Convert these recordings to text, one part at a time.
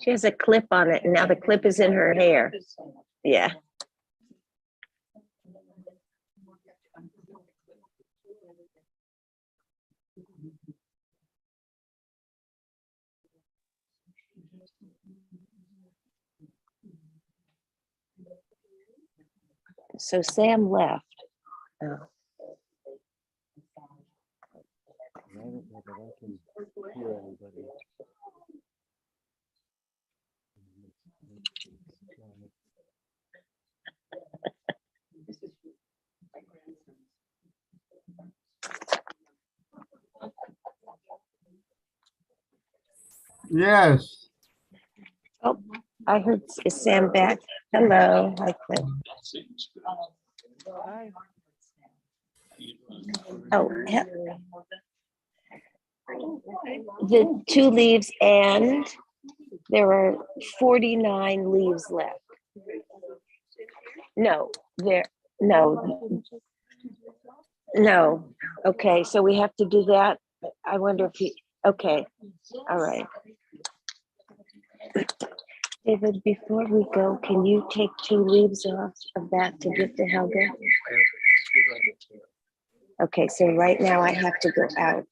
She has a clip on it, and now the clip is in her hair. Yeah. So Sam left. Oh. I don't know that I can hear anybody. Yes. Oh, I heard, is Sam back? Hello. Hi, Cliff. Hi. Oh, the 2 leaves, and there are 49 leaves left. No, no. Okay, so we have to do that. I wonder if he, okay, all right. David, before we go, can you take 2 leaves off of that to give to Helga? Okay, so right now I have to go out.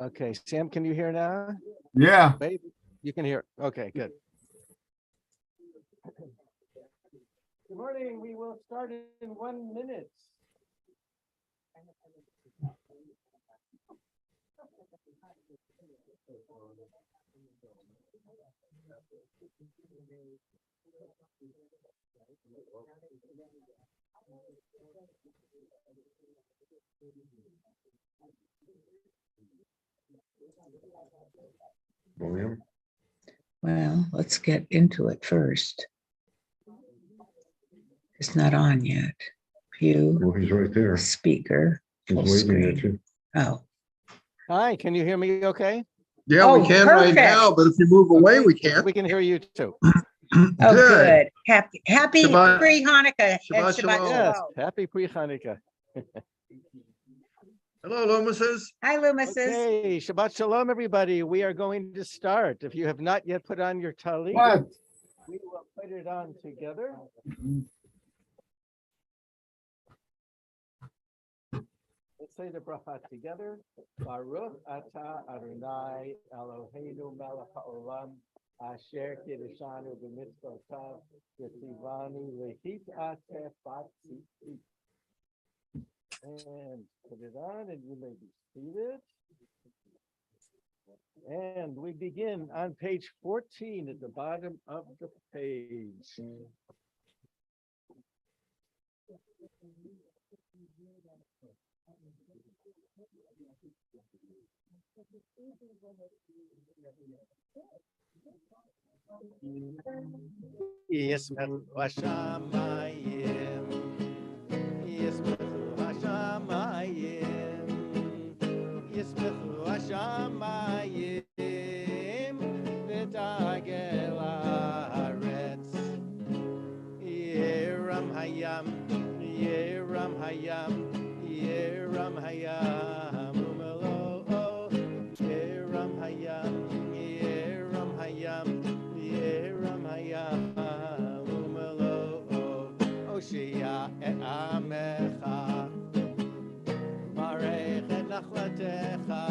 Okay, Sam, can you hear now? Yeah. Babe, you can hear. Okay, good. Good morning. We will start in 1 minute. Well, let's get into it first. It's not on yet. View. Well, he's right there. Speaker. He's Full waving at screen. you. Oh, Hi, can you hear me okay? Yeah, Oh, we can right perfect. now, but if you move away, Okay, we can't. We can hear you too. oh, good. Happy Shabbat- pre-Hanukkah and Shabbat Shabbat shalom. Yes, Shalom. happy pre-Hanukkah. Hello, Lomases. Hi, Loomises. Okay, Shabbat Shalom, everybody. We are going to start. If you have not yet put on your talit, What? we will put it on together. Let's say the bracha together. Baruch atah Adonai Eloheinu melech haolam asher kiddushanu b'mitzvotav v'tzivanu lehit ateh b'tzipit. And put it on, and you may be seated. And we begin on page 14 at the bottom of the page. Yismechu hashamayim, Yismechu hashamayim, Yismechu hashamayim, v'tagel haaretz, Yeram hayam, Yeram hayam, Yeram hayam, umelo, Yeram hayam, Yeram hayam, Yeram hayam, umelo, Oshia et amecha, Marech et nachlatecha,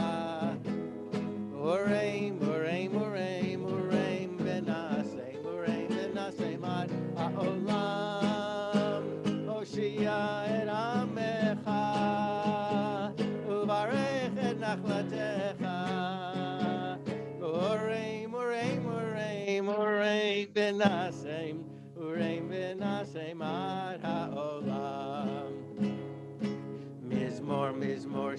Ureim, Ureim, Ureim, Ureim, Benasei, Ureim, Benasei, Mad Ha'olam, Oshia et amecha, Uvarech et nachlatecha, Ureim, Ureim, Ureim, Ureim, Benasei, Ureim, Benasei, Mad Ha'olam.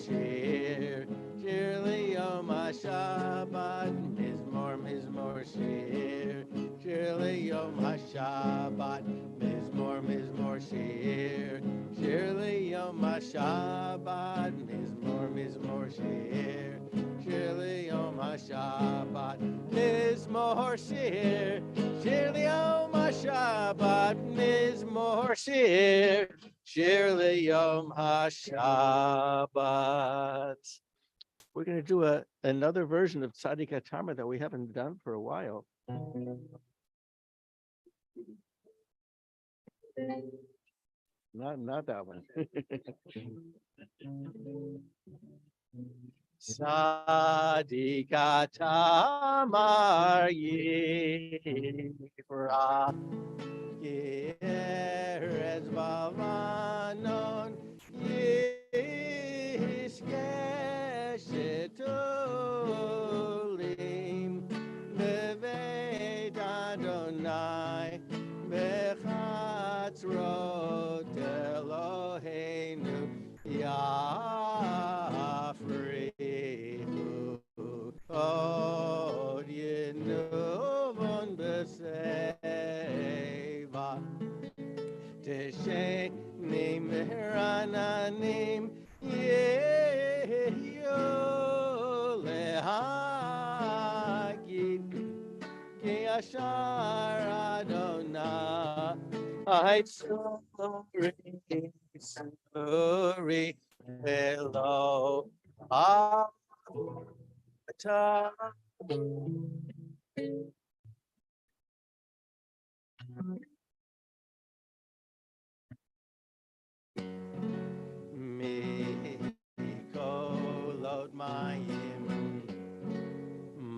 shir, shir liyom haShabbat, mizmor shir, shir liyom haShabbat, mizmor shir, shir liyom haShabbat, mizmor shir, shir liyom haShabbat, mizmor shir, shir liyom haShabbat, mizmor shir, shir liyom haShabbat. We're going to do another version of Tzadik HaTamar that we haven't done for a while. Not that one. Tzadik HaTamar Yifrach Yerez Bavanon Yishkeshetulim Beveit Adonai Bechatzrot Eloheinu Yafrihu Od Yenuvon B'Seva Teshenim Rananim Yehu Lehagid Ki Ashar Adonai Sorry Hello Ata Mikolot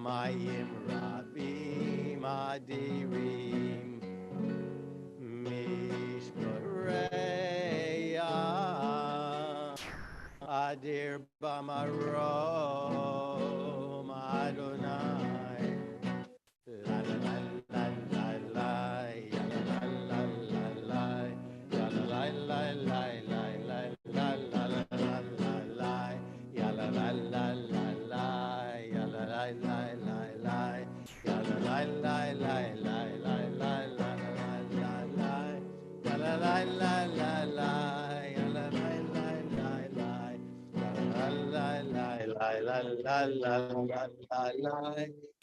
Mayim Rabim Adirim Mishpareya Adir Bamarom Adonai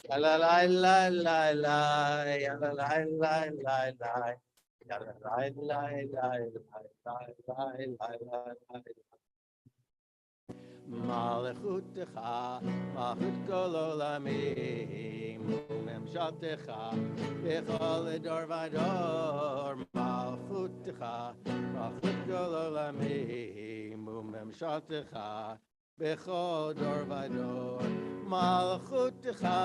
La la la la la la la la la la la la Malchutecha, Malchut kol olamim, Memshatecha, Bechol edor vador. Malchutecha, Malchut kol olamim, Memshatecha, Bechol dor vador. Malchutecha,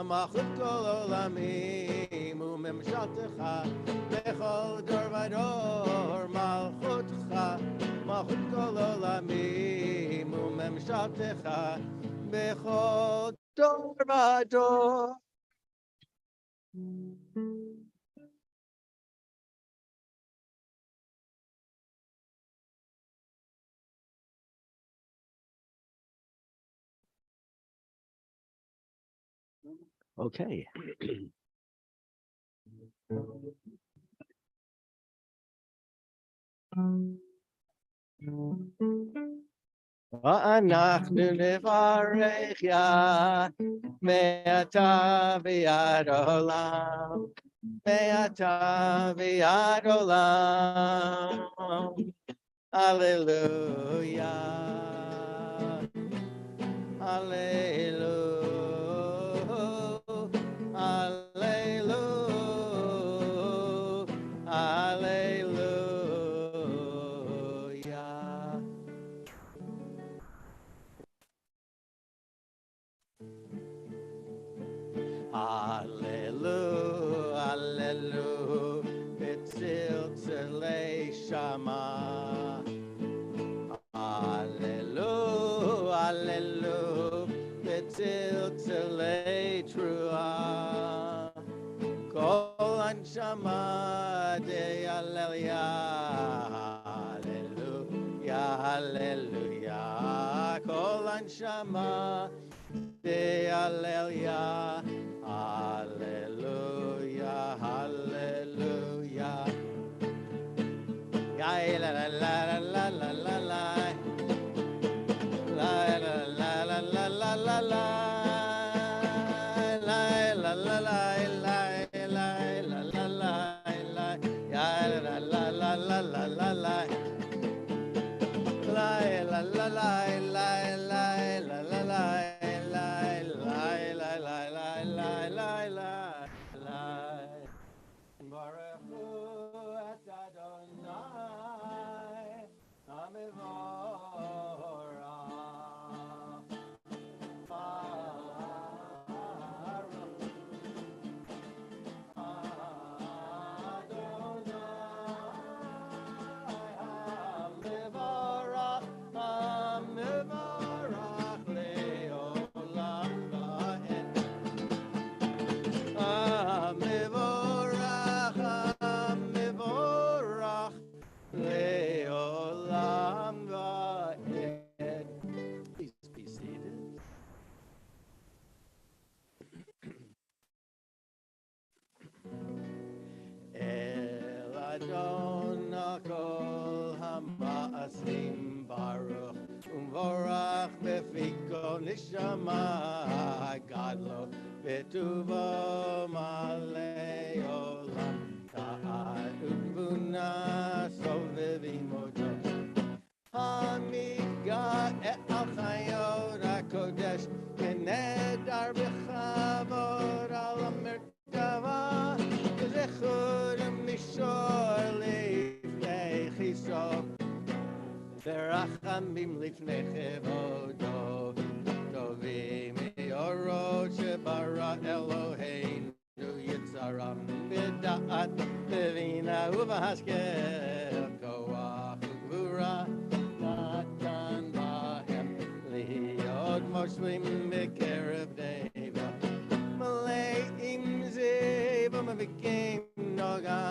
Malchut kol olamim, Memshatecha, Bechol dor vador. Malchutecha, Malchut kol olamim, Memshatecha, Bechol dor vador. Okay. ואנחנו נברך יה מעתה ועד עולם, מעתה ועד עולם. הללויה, הללויה, הללויה, הללויה. Hallelujah, hallelujah, b'tziltzilei shama. Hallelujah, hallelujah, b'tziltzilei trua. Kol anshama de hallelujah, hallelujah, hallelujah. neshama. Hallelujah, hallelujah, hallelujah. La la la la la la la la. La la la la la la la la. La la la la la la la la la. Ya la la la la la la la. La la la la la la la la la. Baruch Hu et Adonai, Hamivorach. Baruch Adonai, Hamivorach leolam va'ed. Hamivorach leolam va'ed. Please be seated. El Adonai kol hama'asim baruch umvorach befiko nishama gadlo betuvo malei olam ta'ad utvuna sovevimoto hamiga et al chayot hakodesh kenedar bechavod al merkava zechur mishor lifnei chisov verachamim lifnei chevodo tovim meorot shebara Eloheinu yitzaram b'da'at b'vina ubahaskel koach ugvura natan bahem liot moshlim b'kerev deva maleim zevam v'kim noga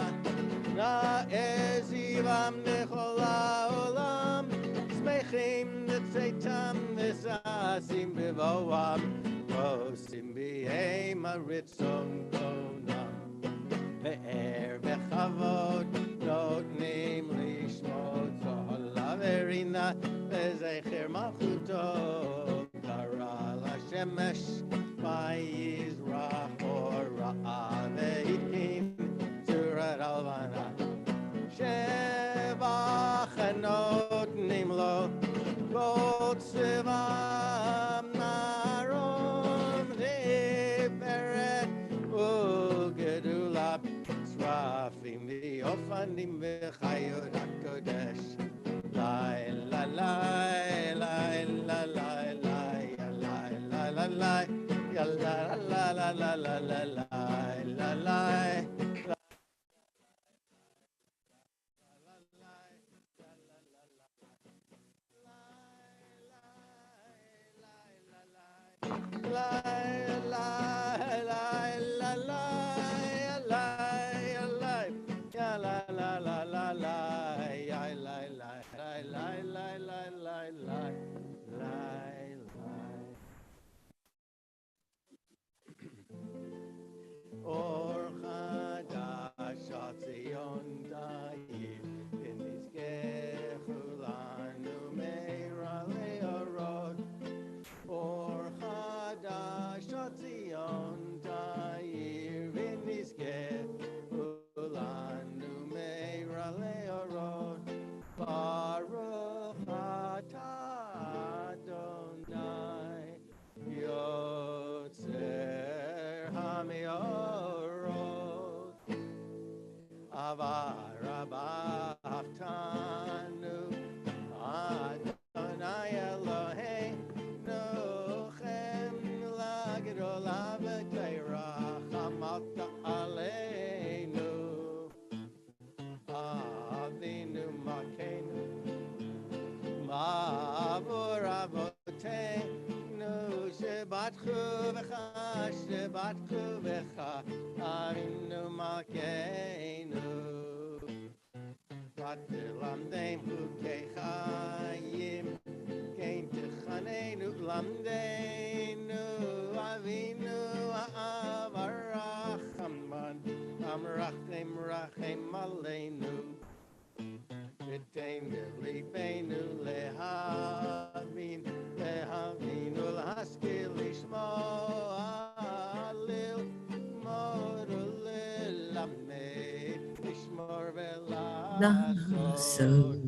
na'ezivam b'chol ha'olam smechim v'tzeitam v'sasim b'voam osim b'hem haritzon konam ve'er v'chavod notnim lishmot zohla verina v'zecher malchuto kara l'shemesh v'yizrach ora'a ve'itkim surat alvana shevach notnim lo kol tzivam narom v'peret u'gedula srafim v'ofanim v'chayot hakodesh lai la la la la la la la la la la ya la la la la la la la la Or chadash atzion da'ir v'nizkechulanu meira le'orot. Or chadash atzion da'ir v'nizkechulanu meira le'orot. Baruch atah Adonai yotzer hamiorot. Avarabaftanu Adonai Eloheinu chem lagedol v'teirach amalta aleinu avinu makenu ma'avur avoteinu shebatchu v'cha avinu makenu v'tilamdem chukei chayim kein techanenu lamdeinu avinu avarachamman amrachem rachem aleinu v'teinu libeinu lehavinu l'haskil lishmoa lil moru lilamed lishmor velasot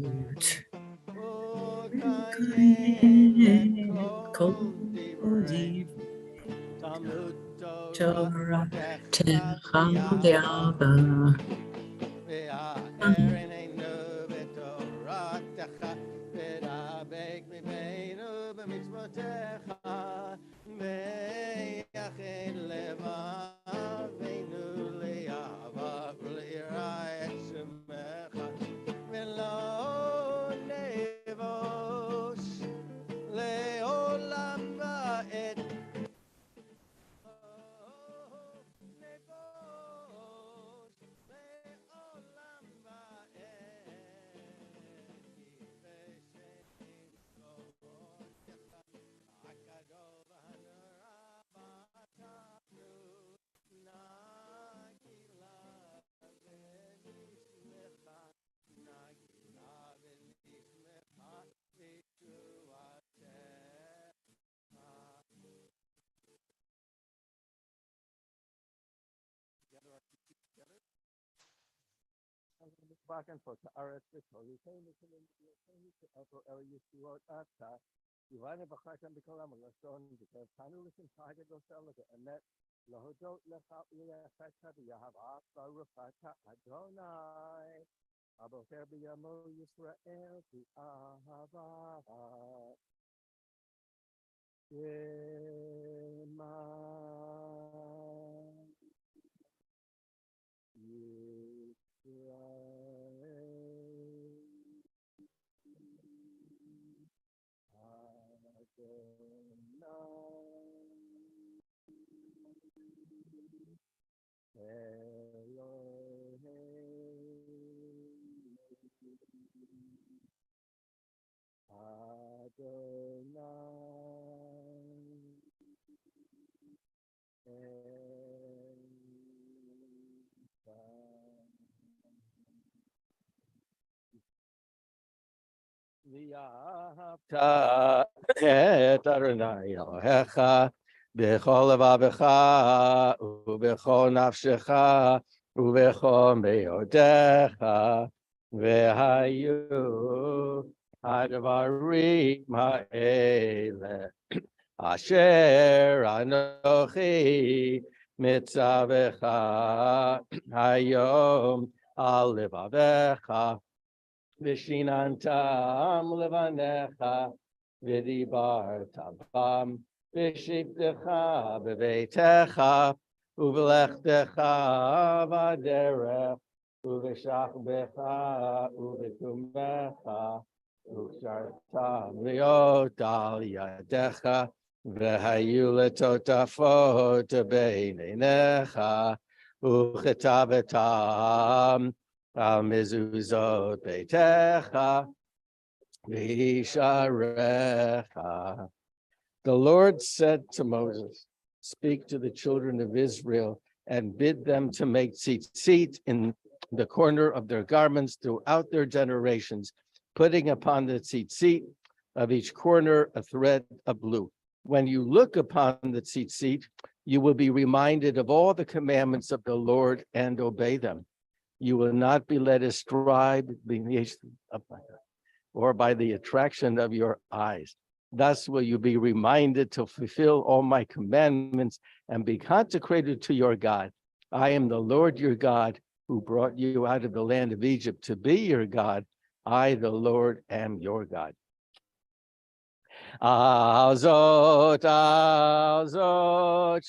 Kol Talmud Torah Techa Techal Ve'ha'ereneinu v'toratecha ve'rabek libeinu b'mitzvotecha ve'yached levaveinu le'ahava u'le'ira et shemecha ve'lo nevosh le'olam va'ed Backen for Ta'aret B'Kol Yisrael Echo El Yisrael Ata Yivane B'Chaytam B'Kolam L'Lashon B'Kev Tanu L'Shem Chagad L'Sel L'Emet L'Hodot L'Chal L'Yafeta B'Yahavat B'Rufata Adonai Abocher B'Yamo Yisrael B'Ahava Shema V'yahavta et Adonai Elohecha b'chol levavecha u'b'chol nafshecha u'b'chol me'odecha v'hayu ha'dvarim ha'ele asher anochi mitzavecha hayom al levavecha Vishinantam levanecha vidibartam vishivtecha beveitecha uvelechtecha vaderech uveshachbecha uvekumecha ushartam liot al yadecha vehayu letotafot beinecha uchetavetam Al mezuzot beitecha v'isharecha. The Lord said to Moses, "Speak to the children of Israel and bid them to make tzitzit in the corner of their garments throughout their generations, putting upon the tzitzit of each corner a thread of blue. When you look upon the tzitzit, you will be reminded of all the commandments of the Lord and obey them. You will not be led astray or by the attraction of your eyes. Thus will you be reminded to fulfill all my commandments and be consecrated to your God. I am the Lord your God who brought you out of the land of Egypt to be your God. I, the Lord, am your God." Alzot,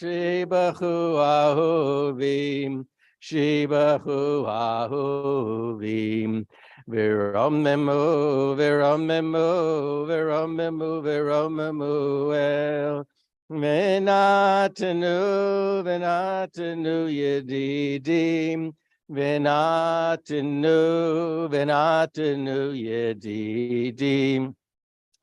shibachu ahuvim, shibachu ahuvim, viromemu, viromemu, viromemu, viromemu el, venatenu, venatenu yedidim, venatenu, venatenu yedidim.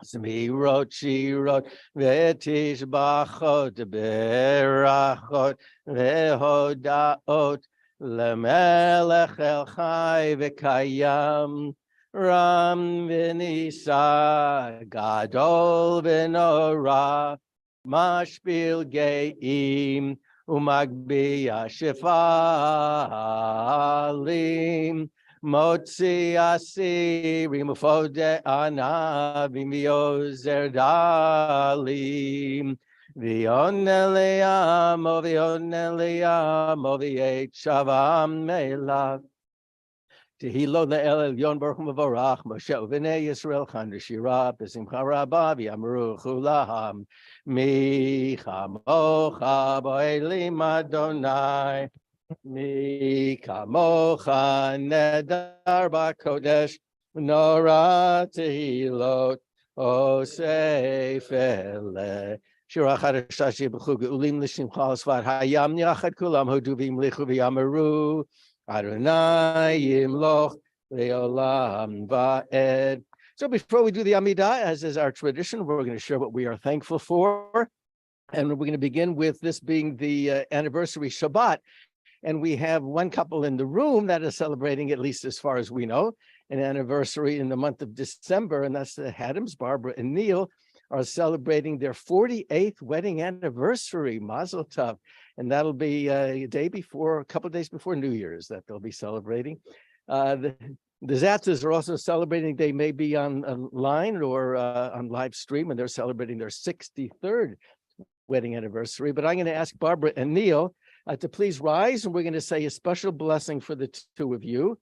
Zmirot, Shirot, Vetishbachot, Berachot, Vehodaot, Lemelech El Chai V'Kayam, Ram V'Nisa, Gadol V'Nora, Mashpil Geim, Umagbiya Shefalim, Motzi asiri mufode ana vimiozer dalim vioneliam oviet shavam melav Tehilo le'el elyon baruch mevorach Moshe uvenei Yisrael chan v'shira b'simcha rabba v'yamru chulaham mi chamocha bo'elim Adonai Mi kamocha nedar b'kodesh nora tehilot osefele shira chadashashi b'chu geulim l'shimcha osvat hayam niachad kulam hoduvim lichu v'yamaru Adonai yimloch le'olam va'ed. So before we do the Amidah, as is our tradition, we're going to share what we are thankful for. And we're going to begin with this being the anniversary Shabbat. And we have one couple in the room that is celebrating, at least as far as we know, an anniversary in the month of December, and that's the Haddams. Barbara and Neil are celebrating their 48th wedding anniversary, Mazel Tov. And that'll be a couple of days before New Year's that they'll be celebrating. The Zatzes are also celebrating. They may be online or on live stream, and they're celebrating their 63rd wedding anniversary. But I'm going to ask Barbara and Neil to please rise, and we're going to say a special blessing for the two of you.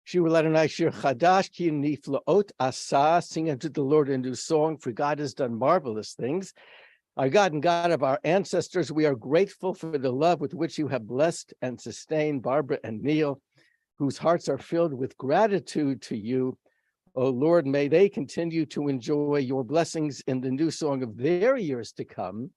Shir Ami Shir Chadash Ki Niflaot Asa, sing unto the Lord a new song, for God has done marvelous things. Our God and God of our ancestors, we are grateful for the love with which you have blessed and sustained Barbara and Neil, whose hearts are filled with gratitude to you. Oh Lord, may they continue to enjoy your blessings in the new song of their years to come,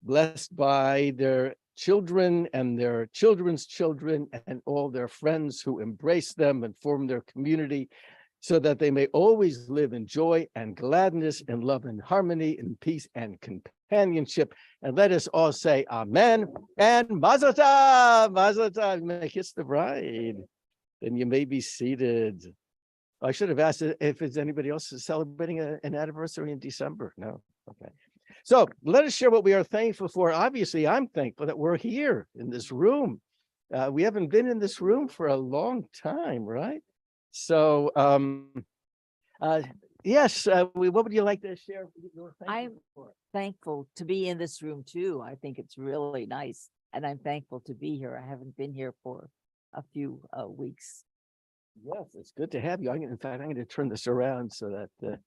blessed by their children and their children's children and all their friends who embrace them and form their community, so that they may always live in joy and gladness and love and harmony and peace and companionship. And let us all say amen and mazel tov, mazel tov. May kiss the bride. Then you may be seated. I should have asked if it's anybody else celebrating an anniversary in December. No, okay. So let us share what we are thankful for. Obviously, I'm thankful that we're here in this room. We haven't been in this room for a long time, right? So, yes, what would you like to share? I'm thankful to be in this room too. I think it's really nice, and I'm thankful to be here. I haven't been here for a few weeks. Yes, it's good to have you. In fact, I'm going to turn this around so that the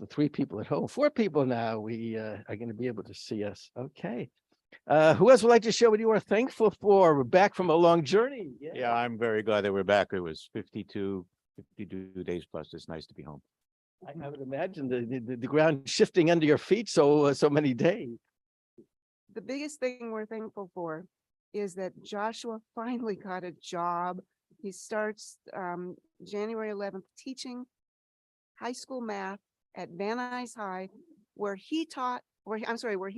three people at home, four people now, we are going to be able to see us. Okay. Who else would like to share what you are thankful for? We're back from a long journey. Yeah, I'm very glad that we're back. It was 52 days plus. It's nice to be home. I would imagine the ground shifting under your feet so many days. The biggest thing we're thankful for is that Joshua finally got a job. He starts January 11th teaching high school math at Van Nuys High, where he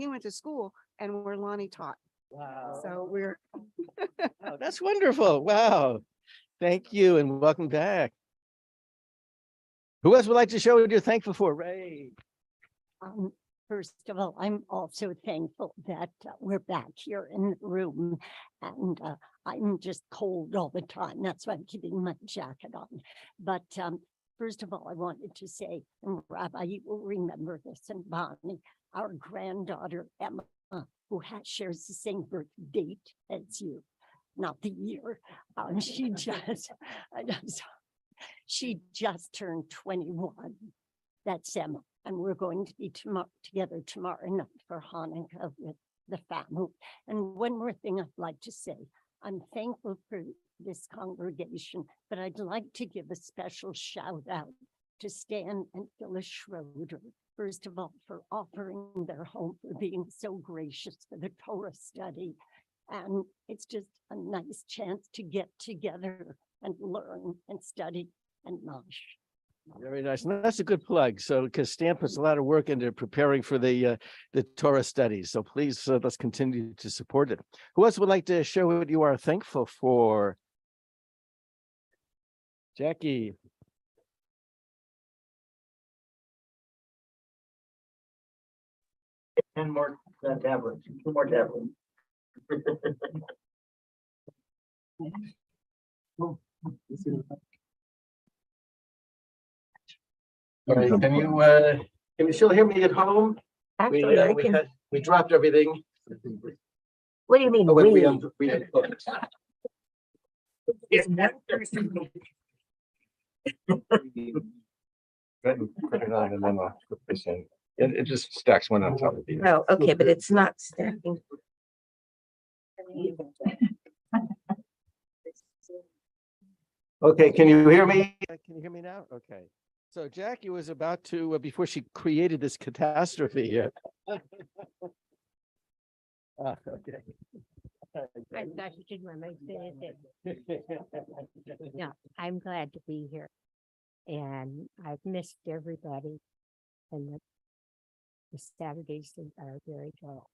went to school and where Lonnie taught. Wow. So we're Wow, that's wonderful. Wow. Thank you and welcome back. Who else would like to show what you're thankful for? Ray. First of all, I'm also thankful that we're back here in the room, and I'm just cold all the time. That's why I'm keeping my jacket on. But first of all, I wanted to say, and Rabbi, you will remember this, and Bonnie, our granddaughter Emma, who shares the same birth date as you, not the year. She just turned 21. That's Emma. And we're going to be together tomorrow night for Hanukkah with the family. And one more thing I'd like to say, I'm thankful for this congregation, but I'd like to give a special shout out to Stan and Phyllis Schroeder, first of all, for offering their home, for being so gracious for the Torah study. And it's just a nice chance to get together and learn and study. and Mosh. Very nice. And that's a good plug. So, because Stan puts a lot of work into preparing for the Torah studies. So please, let's continue to support it. Who else would like to share what you are thankful for? Jackie. Ten more tablets, two more tablets. All right, can you still hear me at home? Actually, I can, We dropped everything. what do you mean, Oh, wait, we? we unplugged. It's one person. Go ahead and put it on and then I'll put this in. It just stacks one on top of the other. Oh, okay, but it's not stacking. Okay, can you hear me? Can you hear me now? Okay. So Jackie was about to, before she created this catastrophe here. Okay. I thought you didn't want me to say it. No, I'm glad to be here. And I've missed everybody. And the Saturdays are very dull.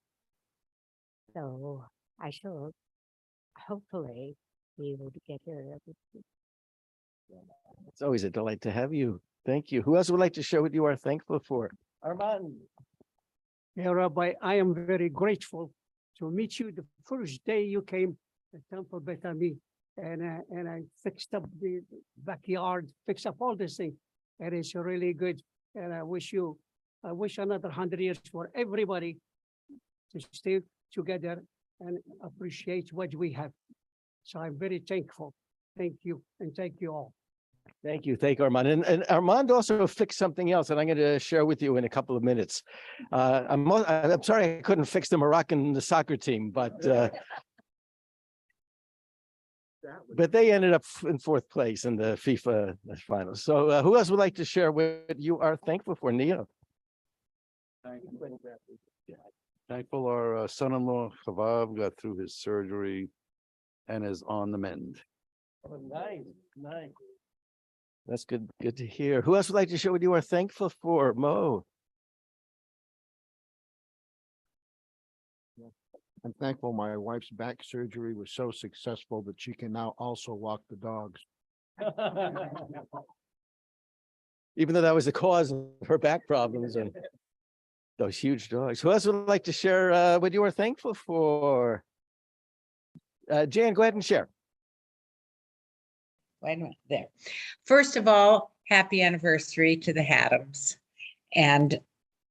So I shall hopefully be able to get here every week. It's always a delight to have you. Thank you. Who else would like to share what you are thankful for? Armand. Yeah, Rabbi, I am very grateful to meet you the first day you came to Temple Beth Ami, and I fixed up the backyard, fixed up all this thing, and it's really good. And I wish another 100 years for everybody to stay together and appreciate what we have. So I'm very thankful. Thank you, and thank you all. Thank you. Thank you, Armand. And Armand also fixed something else that I'm going to share with you in a couple of minutes. I'm sorry I couldn't fix the Moroccan soccer team, but they ended up in fourth place in the FIFA finals. So who else would like to share what you are thankful for, Neil? Thankful our son-in-law Chavav got through his surgery and is on the mend. Oh, nice. That's good to hear. Who else would like to share what you are thankful for? Mo. I'm thankful my wife's back surgery was so successful that she can now also walk the dogs. Even though that was the cause of her back problems and those huge dogs. Who else would like to share what you are thankful for? Jan, go ahead and share. Wait a minute, there. First of all, happy anniversary to the Haddams. And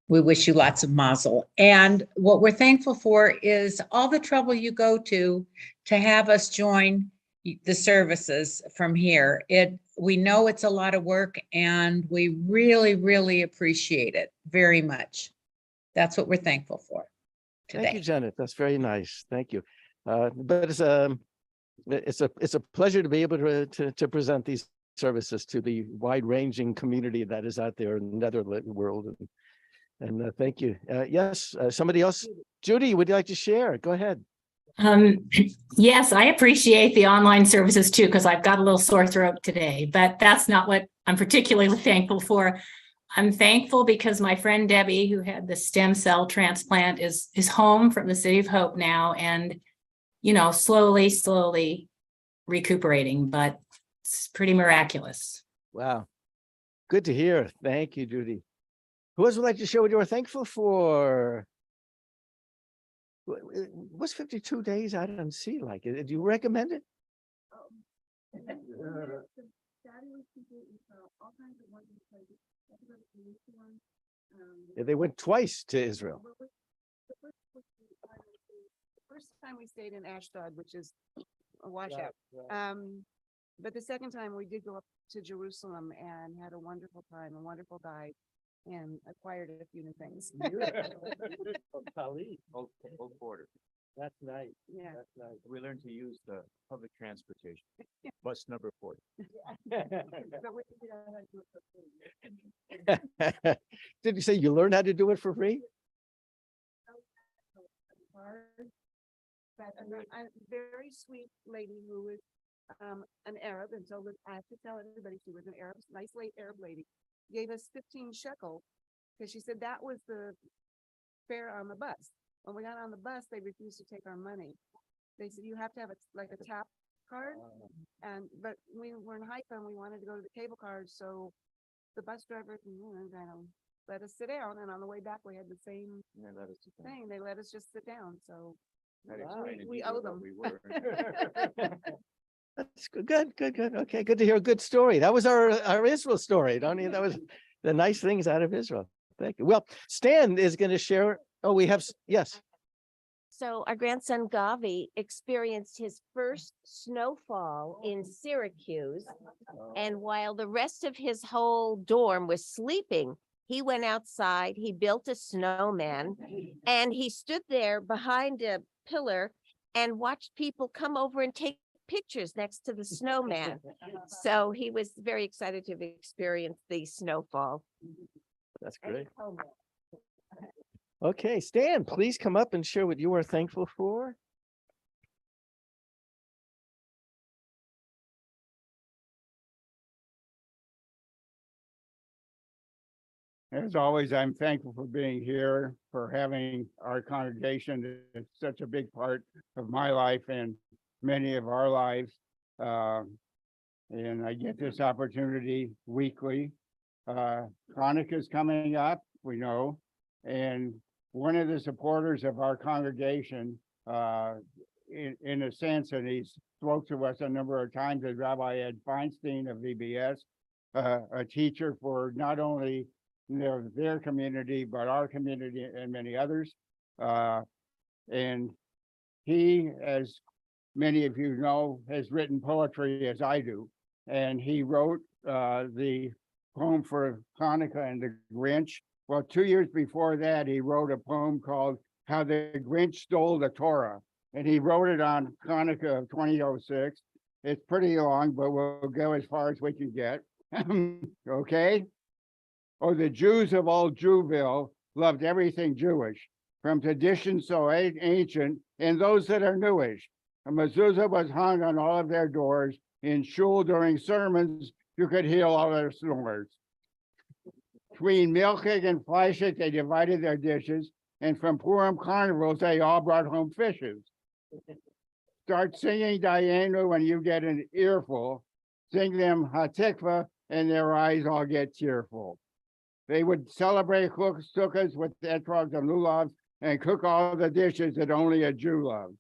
we wish you lots of mazel. And what we're thankful for is all the trouble you go to have us join the services from here. We know it's a lot of work and we really, really appreciate it very much. That's what we're thankful for today. Thank you, Janet. That's very nice. Thank you. But it's a pleasure to be able to present these services to the wide-ranging community that is out there in the Netherlands world. And thank you. Yes, somebody else? Judy, would you like to share? Go ahead. Yes, I appreciate the online services too, because I've got a little sore throat today, but that's not what I'm particularly thankful for. I'm thankful because my friend Debbie, who had the stem cell transplant, is home from the City of Hope now, and slowly recuperating, but it's pretty miraculous. Wow. Good to hear. Thank you, Judy. Who else would like to share what you are thankful for? What's 52 days? I don't see like it. Do you recommend it? Yeah, they went twice to Israel. First time we stayed in Ashdod, which is a washout. But the second time we did go up to Jerusalem and had a wonderful time, a wonderful guide, and acquired a few new things. Old border. That's nice. Yeah. That's nice. We learned to use the public transportation, bus number 40. Did you say you learned how to do it for free? But a very sweet lady who was an Arab, and so I have to tell everybody she was an Arab, nice late Arab lady, gave us 15 shekel because she said that was the fare on the bus. When we got on the bus, they refused to take our money. They said you have to have like a tap card, but we were in Haifa and we wanted to go to the cable card, so the bus driver, let us sit down, and on the way back we had the same thing. They let us just sit down, so we owe them. That's good. Okay, good to hear a good story. That was our Israel story, Donnie. That was the nice things out of Israel. Thank you. Well, Stan is going to share. Oh, we have, yes. So our grandson Gavi experienced his first snowfall in Syracuse. And while the rest of his whole dorm was sleeping, he went outside, he built a snowman, and he stood there behind a pillar and watched people come over and take pictures next to the snowman. So he was very excited to have experienced the snowfall. That's great. Okay, Stan, please come up and share what you are thankful for. As always, I'm thankful for being here, for having our congregation. It's such a big part of my life and many of our lives. And I get this opportunity weekly. Hanukkah is coming up, we know, and one of the supporters of our congregation, in a sense, and he spoke to us a number of times, is Rabbi Ed Feinstein of VBS, a teacher for not only their community, but our community and many others. And he, as many of you know, has written poetry as I do. And he wrote the poem for Hanukkah and the Grinch. Well, 2 years before that, he wrote a poem called How the Grinch Stole the Torah. And he wrote it on Hanukkah of 2006. It's pretty long, but we'll go as far as we can get. Okay? Oh, the Jews of old Jewville loved everything Jewish, from traditions so ancient and those that are newish. A mezuzah was hung on all of their doors. In shul during sermons, you could hear all their snores. Between milchig and fleischig, they divided their dishes, and from Purim carnivals, they all brought home fishes. Start singing Dayenu when you get an earful. Sing them Hatikva, and their eyes all get tearful. They would celebrate sukkahs with etrogs and lulavs and cook all the dishes that only a Jew loves.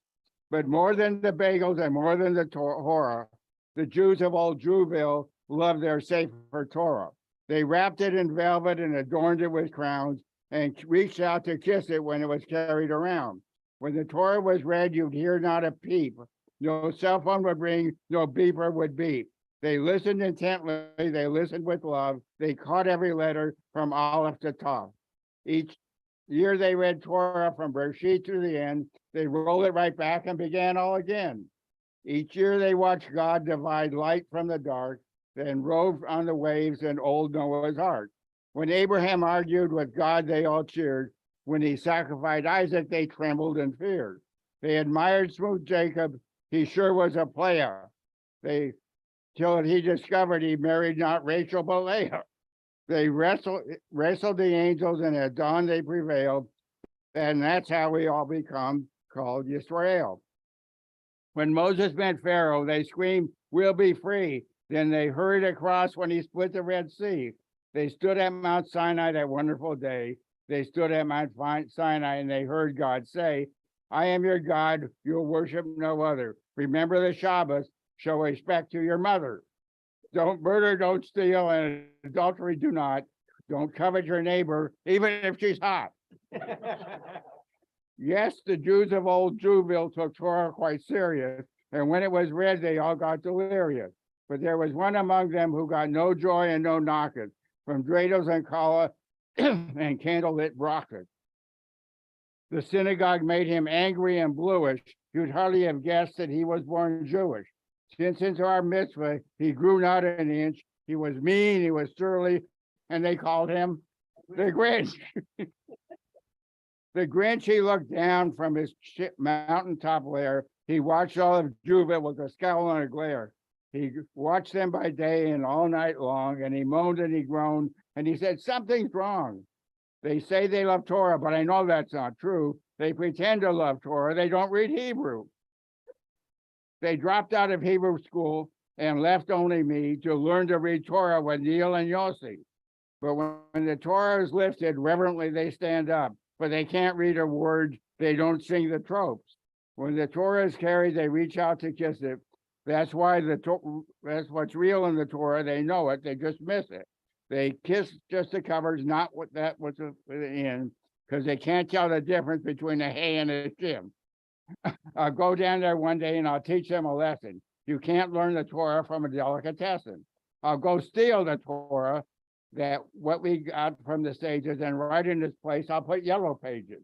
But more than the bagels and more than the Torah, the Jews of old Jewville loved their Sefer Torah. They wrapped it in velvet and adorned it with crowns and reached out to kiss it when it was carried around. When the Torah was read, you'd hear not a peep. No cell phone would ring, no beeper would beep. They listened intently, they listened with love. They caught every letter from Aleph to Tav. Each year they read Torah from Bereshit to the end. They rolled it right back and began all again. Each year they watched God divide light from the dark, then rode on the waves in old Noah's ark. When Abraham argued with God, they all cheered. When he sacrificed Isaac, they trembled and feared. They admired smooth Jacob. He sure was a player. Till he discovered he married not Rachel, but Leah. They wrestled the angels, and at dawn they prevailed. And that's how we all become called Yisrael. When Moses met Pharaoh, they screamed, "We'll be free." Then they hurried across when he split the Red Sea. They stood at Mount Sinai that wonderful day. They stood at Mount Sinai and they heard God say, "I am your God, you'll worship no other. Remember the Shabbos, show respect to your mother. Don't murder, don't steal, and adultery do not. Don't covet your neighbor, even if she's hot." Yes, the Jews of old Jewville took Torah quite serious, and when it was read, they all got delirious. But there was one among them who got no joy and no knocking, from dreidels and challah and candlelit bracha. The synagogue made him angry and bluish. You'd hardly have guessed that he was born Jewish. Since into our mitzvah, he grew not an inch. He was mean, he was surly, and they called him the Grinch. The Grinch, he looked down from his mountaintop lair. He watched all of Jewville with a scowl and a glare. He watched them by day and all night long, and he moaned and he groaned, and he said, something's wrong. They say they love Torah, but I know that's not true. They pretend to love Torah. They don't read Hebrew. They dropped out of Hebrew school and left only me to learn to read Torah with Neil and Yossi. But when the Torah is lifted, reverently they stand up, but they can't read a word. They don't sing the tropes. When the Torah is carried, they reach out to kiss it. That's why that's what's real in the Torah. They know it. They just miss it. They kiss just the covers, not what that was in, because they can't tell the difference between a hay and a shim. I'll go down there one day and I'll teach them a lesson. You can't learn the Torah from a delicatessen. I'll go steal the Torah, that what we got from the sages, and right in this place, I'll put yellow pages.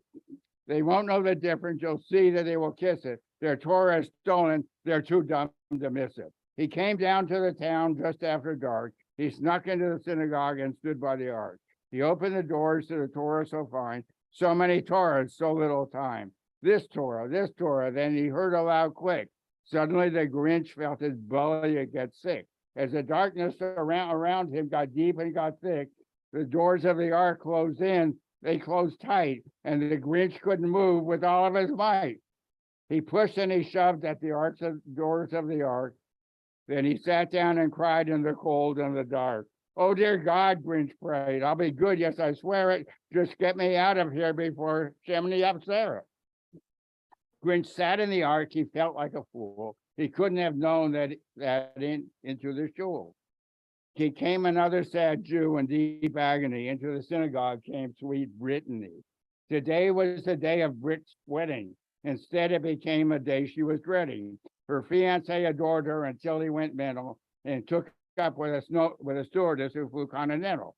They won't know the difference. You'll see that they will kiss it. Their Torah is stolen. They're too dumb to miss it. He came down to the town just after dark. He snuck into the synagogue and stood by the ark. He opened the doors to the Torah so fine. So many Torahs, so little time. This Torah, this Torah. Then he heard a loud click. Suddenly the Grinch felt his belly get sick. As the darkness around him got deep and got thick, the doors of the ark closed in. They closed tight, and the Grinch couldn't move with all of his might. He pushed and he shoved at the doors of the ark. Then he sat down and cried in the cold and the dark. Oh, dear God, Grinch prayed. I'll be good, yes, I swear it. Just get me out of here before Shemini up Sarah. Grinch sat in the ark. He felt like a fool. He couldn't have known that into the shul. He came another sad Jew in deep agony. Into the synagogue came sweet Brittany. Today was the day of Brit's wedding. Instead, it became a day she was dreading. Her fiance adored her until he went mental and took up with a stewardess who flew continental.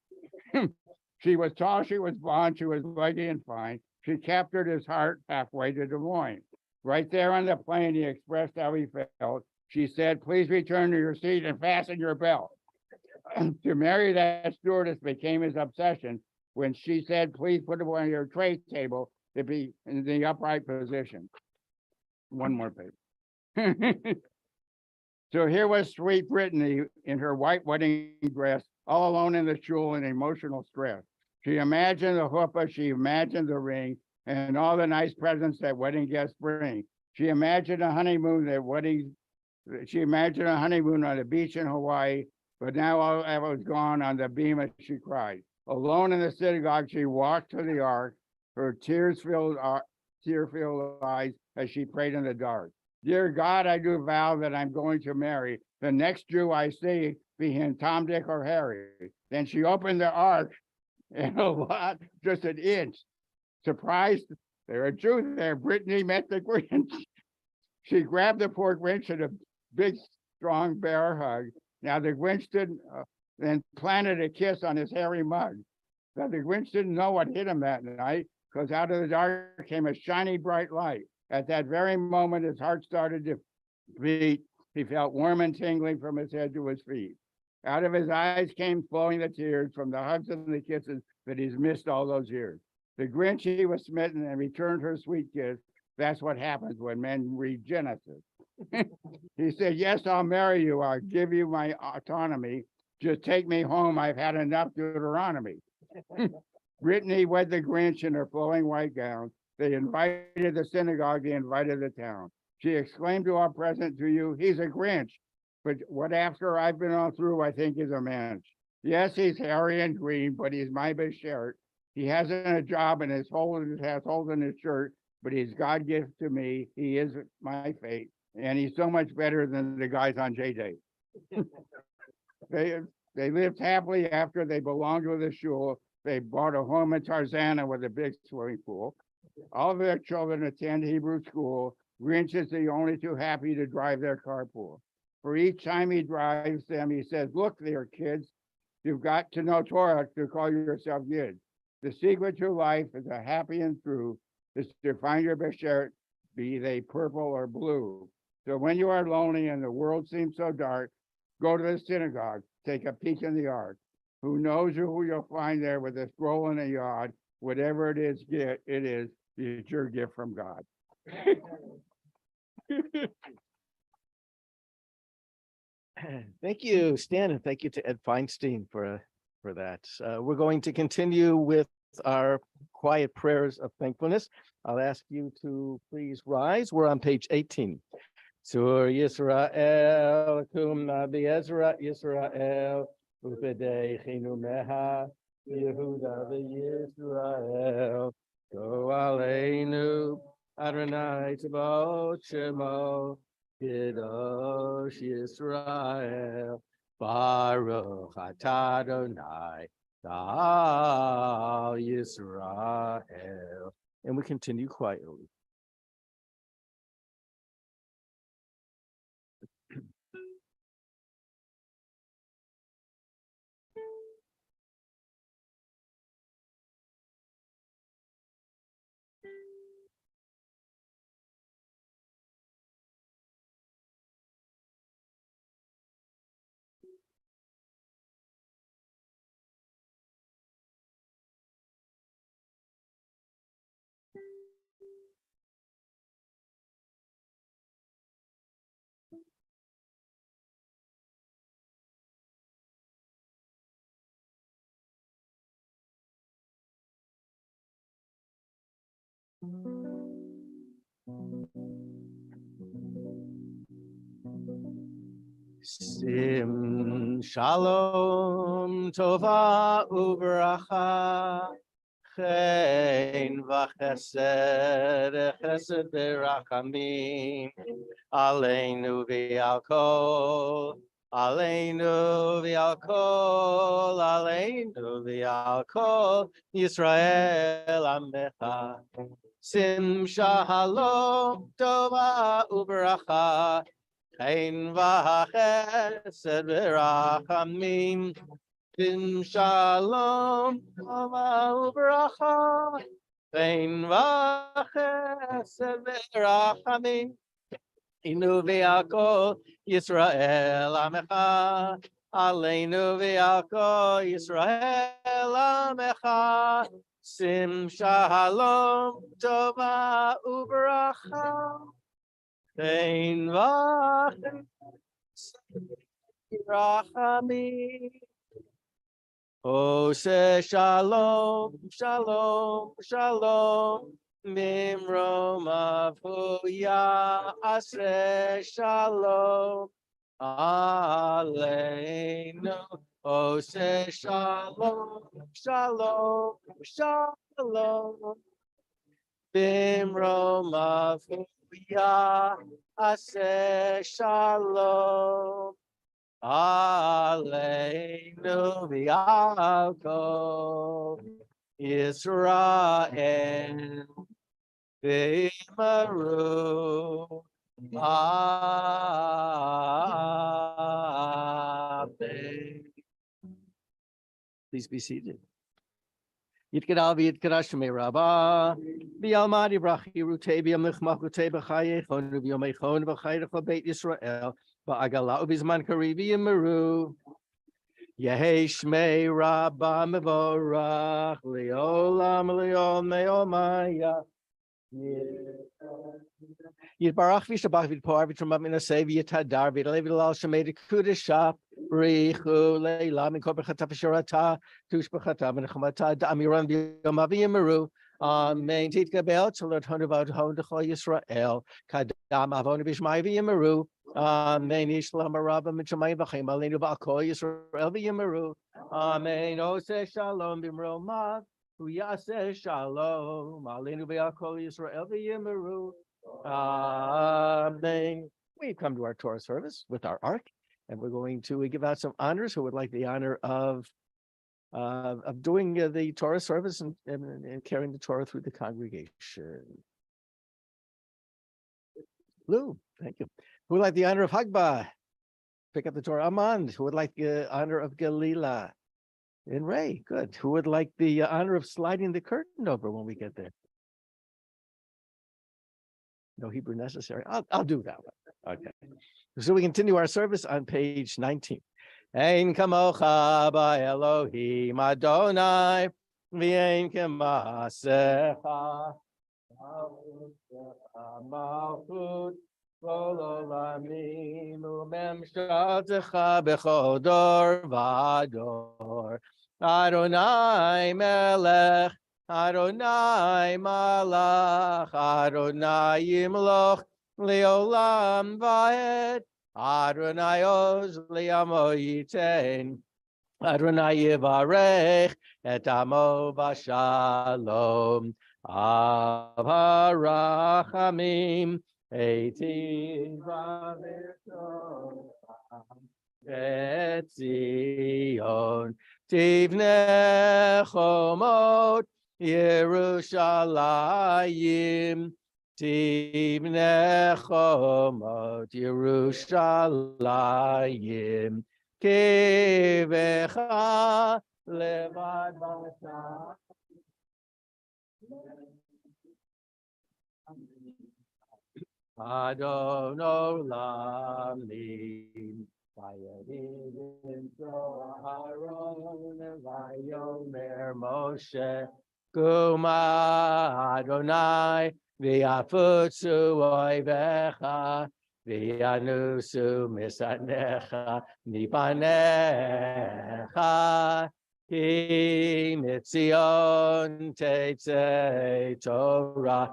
She was tall, she was blonde, she was leggy and fine. She captured his heart halfway to Des Moines. Right there on the plane, he expressed how he felt. She said, please return to your seat and fasten your belt. To marry that stewardess became his obsession. When she said, please put it on your tray table to be in the upright position. One more page. So here was sweet Brittany in her white wedding dress, all alone in the shul in emotional stress. She imagined the chuppah, she imagined the ring, and all the nice presents that wedding guests bring. She imagined a honeymoon she imagined a honeymoon on the beach in Hawaii, but now all that was gone. On the beam as she cried. Alone in the synagogue, she walked to the ark, her tear-filled eyes as she prayed in the dark. Dear God, I do vow that I'm going to marry the next Jew I see, be him Tom, Dick, or Harry. Then she opened the ark, and a lot, just an inch. Surprised, there a Jew there. Brittany met the Grinch. She grabbed the poor Grinch in a big, strong bear hug. Now the Grinch didn't, then planted a kiss on his hairy mug. Now the Grinch didn't know what hit him that night, because out of the dark came a shiny, bright light. At that very moment, his heart started to beat. He felt warm and tingling from his head to his feet. Out of his eyes came flowing the tears from the hugs and the kisses that he's missed all those years. The Grinch, he was smitten and returned her sweet kiss. That's what happens when men read Genesis. He said, yes, I'll marry you. I'll give you my autonomy. Just take me home. I've had enough Deuteronomy. Brittany wed the Grinch in her flowing white gown. They invited the synagogue. They invited the town. She exclaimed to our present to you, he's a Grinch. But what after I've been all through, I think is a mensch. Yes, he's hairy and green, but he's my best shirt. He hasn't a job and has holes in his shirt, but he's God gift to me. He is my fate. And he's so much better than the guys on J-Day. They lived happily after they belonged to the shul. They bought a home in Tarzana with a big swimming pool. All of their children attend Hebrew school. Grinch is the only too happy to drive their carpool. For each time he drives them, he says, look there, kids, you've got to know Torah to call yourself Yid. The secret to life is a happy and true is to find your beshert, be they purple or blue. So when you are lonely and the world seems so dark, go to the synagogue, take a peek in the ark. Who knows who you'll find there with a scroll and a yod, whatever it is, it's your gift from God. Thank you, Stan, and thank you to Ed Feinstein for that. We're going to continue with our quiet prayers of thankfulness. I'll ask you to please rise. We're on page 18. Sur Yisrael, kum nabi Ezra Yisrael, ufedei chinu meha, Yehuda v'Yisrael, go aleinu, Adonai Tzvaot Shemo, Kadosh Yisrael, Baruch atah Adonai, Gal Yisrael. And we continue quietly. Sim shalom tova uvracha chen v'chesed chesed v'rachamim aleinu v'al kol Yisrael amecha. Sim shalom tova uvracha Ein v'chesed v'rachamim, Sim shalom v'bracha. Ein v'chesed v'rachamim, Inu v'yakol Yisrael amecha. Aleinu v'yakol Yisrael amecha. Sim shalom tova u'bracha. Ein v'chesed v'rachamim. Ose shalom, shalom, shalom. Mimrom avuya ase shalom. Aleinu. Ose shalom, shalom, shalom. Mimrom avuya ase shalom. Aleinu v'yakov Yisrael v'yimaru. Amen. Please be seated. Yitkadal v'yitkadash shemei Rabbah v'yalmad yibrachi rutei v'yamlichmachutei b'chayechon v'yomeichon v'chayrecho beit Yisrael v'agala u'bizman kari v'yimaru. Yehei shmei Rabbah mevorach le'olam me'omaya. Yitbarach v'yishabach v'yitpor v'yitramah minaseh v'yitadar v'yitalev v'yilal shemei d'kudeshah Richu leila min kol b'chata v'shirata tush b'chata v'nechmata da'amiram v'yoma v'yimaru. Amen. Titkabel tzolot honu v'adhon d'chol Yisrael kadam avonu b'shmai v'yimaru. Amen. Ishlam araba m'shamayim v'chaim aleinu v'akol Yisrael v'yimaru. Amen. Ose shalom b'mromav uyaseh shalom aleinu v'akol Yisrael v'yimaru. Amen. We've come to our Torah service with our ark. And we're going to give out some honors. Who would like the honor of doing the Torah service and carrying the Torah through the congregation? Lou, thank you. Who would like the honor of Hagbah? Pick up the Torah. Amand. Who would like the honor of Galila? And Ray, good. Who would like the honor of sliding the curtain over when we get there? No Hebrew necessary. I'll do that one. Okay. So we continue our service on page 19. Ein kamocha ba'Elohim Adonai v'ein kemasecha malchut כל עולמים וממשלתך בכל דור ודור. אדוני מלך, אדוני מלך, אדוני ימלוך לעולם ועד. אדוני עוז לעמו ייתן. אדוני יברך את עמו בשלום. אב הרחמים, היטיב את ציון, תבנה חומות ירושלים, תבנה חומות ירושלים, כי בך לבד בשר. אדון עולמים, ויגיד בנתו אהרון, ויאמר משה, קומה אדוני, ויפוצו אויביך, וינוסו משנאיך מפניך, כי מציון תצא תורה.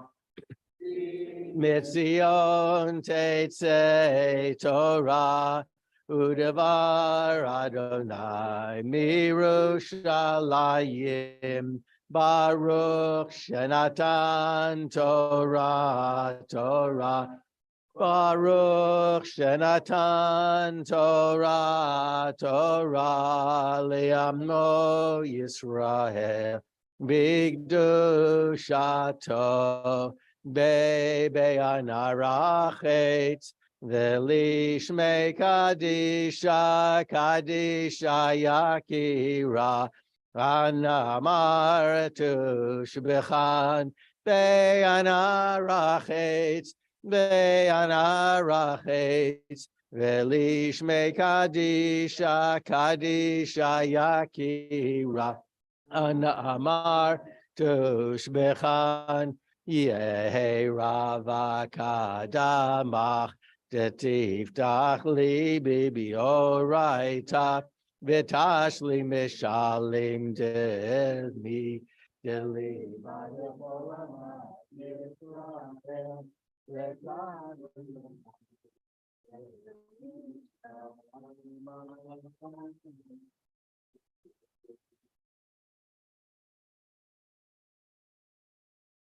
מציון תצא תורה, ודבר אדוני מירושלים, ברוך שנתן תורה, תורה, ברוך שנתן תורה, תורה, לעמו ישראל, בקדושתו. בעין הרחץ, ולשמי קדישה, קדישה יקירה, אנא אמרתו שבחן, בעין הרחץ, בעין הרחץ, ולשמי קדישה, קדישה יקירה, אנא אמרתו שבחן, יהי רווק אדמך, תפתח ליבי באורייתך, ותשלים משלים דמי, דלי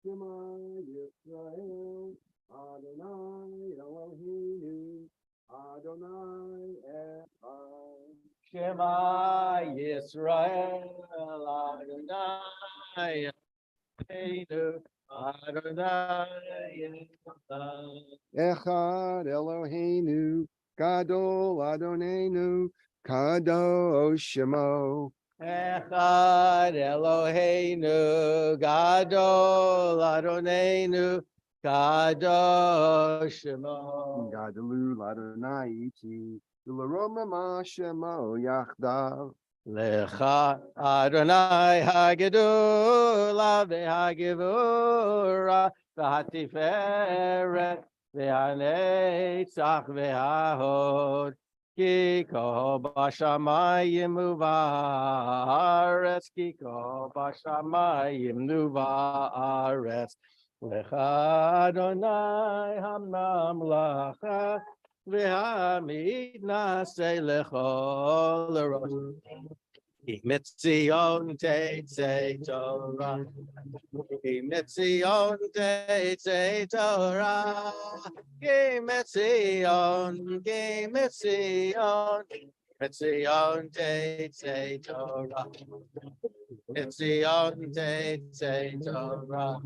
Shema Yisrael, Adonai Eloheinu, Adonai Echad. Shema Yisrael, Adonai Eloheinu, Adonai Echad. Echad Eloheinu, Gadol Adonenu, Kadosh Shemo. Echad Eloheinu, Gadol Adonenu, Kadosh Shemo. Gadolu Adonai Iti, Ularoma Ma Shemo Yachdav. Lecha Adonai Hagedula veHagevura v'Hatiferet v'Hanetzach v'Hahod. Ki kol b'shamayim u'va'aretz, ki kol b'shamayim u'va'aretz. Lecha Adonai hamamlacha v'hamidnaseh lechol rosh. Mitzion Tetzei Torah, Mitzion Tetzei Torah, Mitzion, Mitzion, Mitzion Tetzei Torah, Mitzion Tetzei Torah,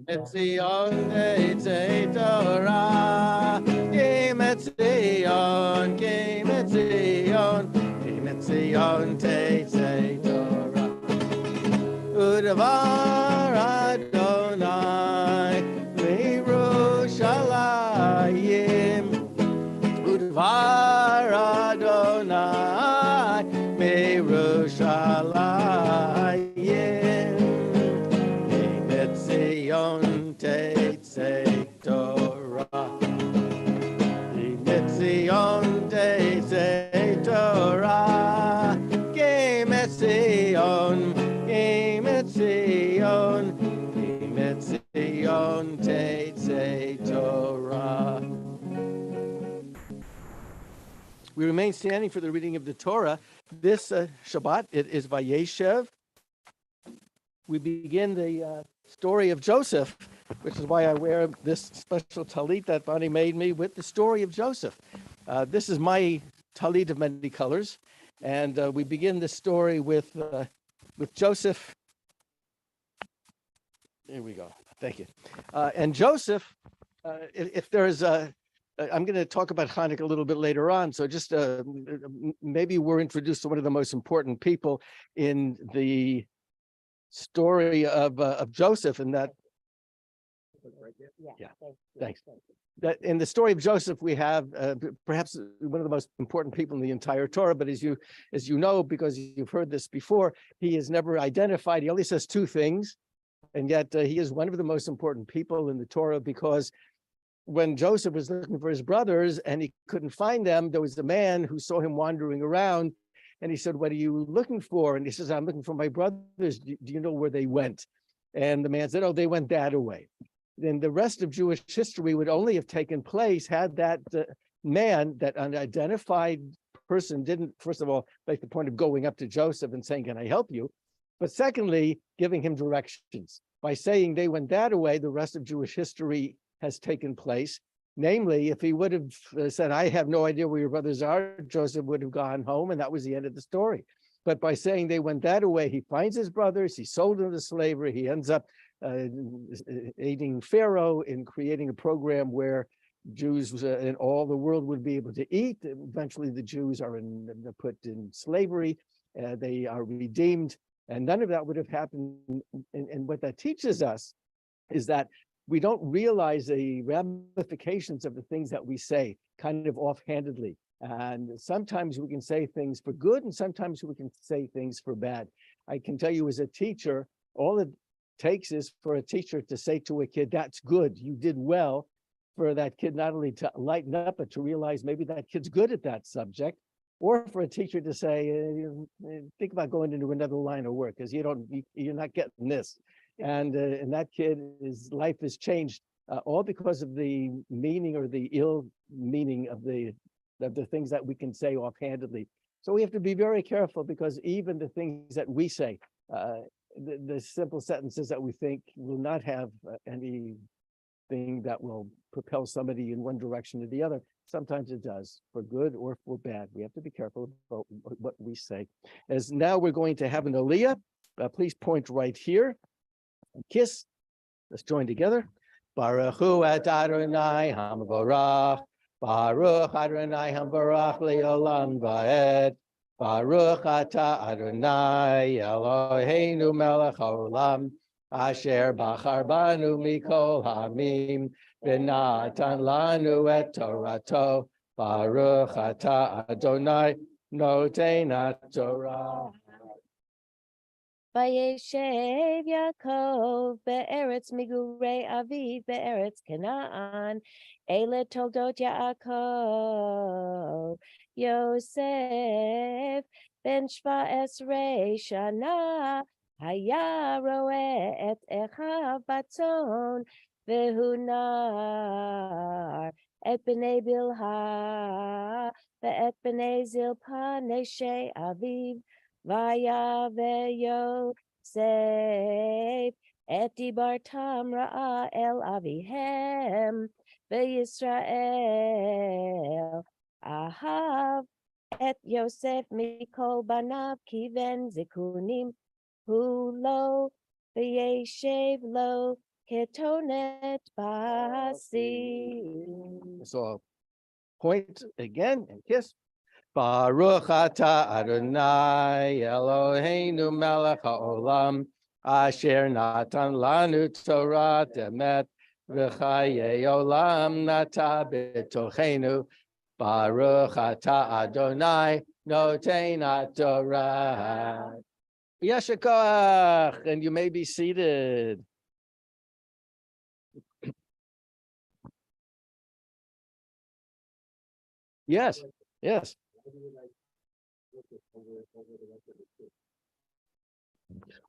Mitzion Tetzei Torah, Mitzion, Mitzion. Mitzion Tetzei Torah, Udavar Adonai Mirushalayim, Udavar Adonai Mirushalayim, Mitzion Tetzei Torah. We remain standing for the reading of the Torah. This Shabbat, it is Vayeshev. We begin the story of Joseph, which is why I wear this special talit that Bonnie made me with the story of Joseph. This is my talit of many colors, and we begin the story with Joseph. Here we go. Thank you. And Joseph, if there's a, I'm going to talk about Hanukkah a little bit later on. So just maybe we're introduced to one of the most important people in the story of Joseph, and that. Yeah. Thanks. That in the story of Joseph, we have perhaps one of the most important people in the entire Torah. But as you know, because you've heard this before, he is never identified. He only says two things, and yet he is one of the most important people in the Torah, because when Joseph was looking for his brothers and he couldn't find them, there was a man who saw him wandering around, and he said, "What are you looking for?" And he says, "I'm looking for my brothers. Do you know where they went?" And the man said, "Oh, they went that away." Then the rest of Jewish history would only have taken place had that man, that unidentified person, didn't, first of all, make the point of going up to Joseph and saying, "Can I help you?" But secondly, giving him directions. By saying they went that away, the rest of Jewish history has taken place. Namely, if he would have said, "I have no idea where your brothers are," Joseph would have gone home, and that was the end of the story. But by saying they went that away, he finds his brothers, he sold them to slavery, he ends up aiding Pharaoh in creating a program where Jews in all the world would be able to eat. Eventually, the Jews are put in slavery, they are redeemed, and none of that would have happened. And what that teaches us is that we don't realize the ramifications of the things that we say kind of offhandedly. And sometimes we can say things for good, and sometimes we can say things for bad. I can tell you as a teacher, all it takes is for a teacher to say to a kid, "That's good, you did well," for that kid not only to lighten up, but to realize maybe that kid's good at that subject, or for a teacher to say, "Think about going into another line of work, because you're not getting this." And that kid, his life has changed, all because of the meaning or the ill meaning of the things that we can say offhandedly. So we have to be very careful, because even the things that we say, the simple sentences that we think will not have anything that will propel somebody in one direction or the other. Sometimes it does, for good or for bad. We have to be careful about what we say. As now we're going to have an aliyah. Please point right here. Kiss. Let's join together. Baruch Hu et Adonai Hamvarach. Baruch Adonai Hamvarach le'olam va'ed. Baruch atah Adonai Eloheinu melech haolam. Asher bachar banu mikol hamim. V'natan lanu et Torato. Baruch atah Adonai noten Torah. Vayeshev Yaakov be'eretz migurei aviv be'eretz Canaan. Ele toldot Yaakov. Yosef ben shva esrei shana. Haya roe et echav batzon. Vehu nar et bnei Bilha. Ve'et bnei Zilpa neshei aviv. Vaya Yosef et dibartam ra'a el avihem veYisrael ahav et Yosef mikol banav kiven zikunim hulo v'yeshev lo ketonet basi. So point again and kiss. Baruch atah Adonai Eloheinu melech haolam asher natan lanu Torah emet v'chayei olam nata b'tochenu. Baruch atah Adonai noten Torah. Yasher koach, and you may be seated. Yes, yes.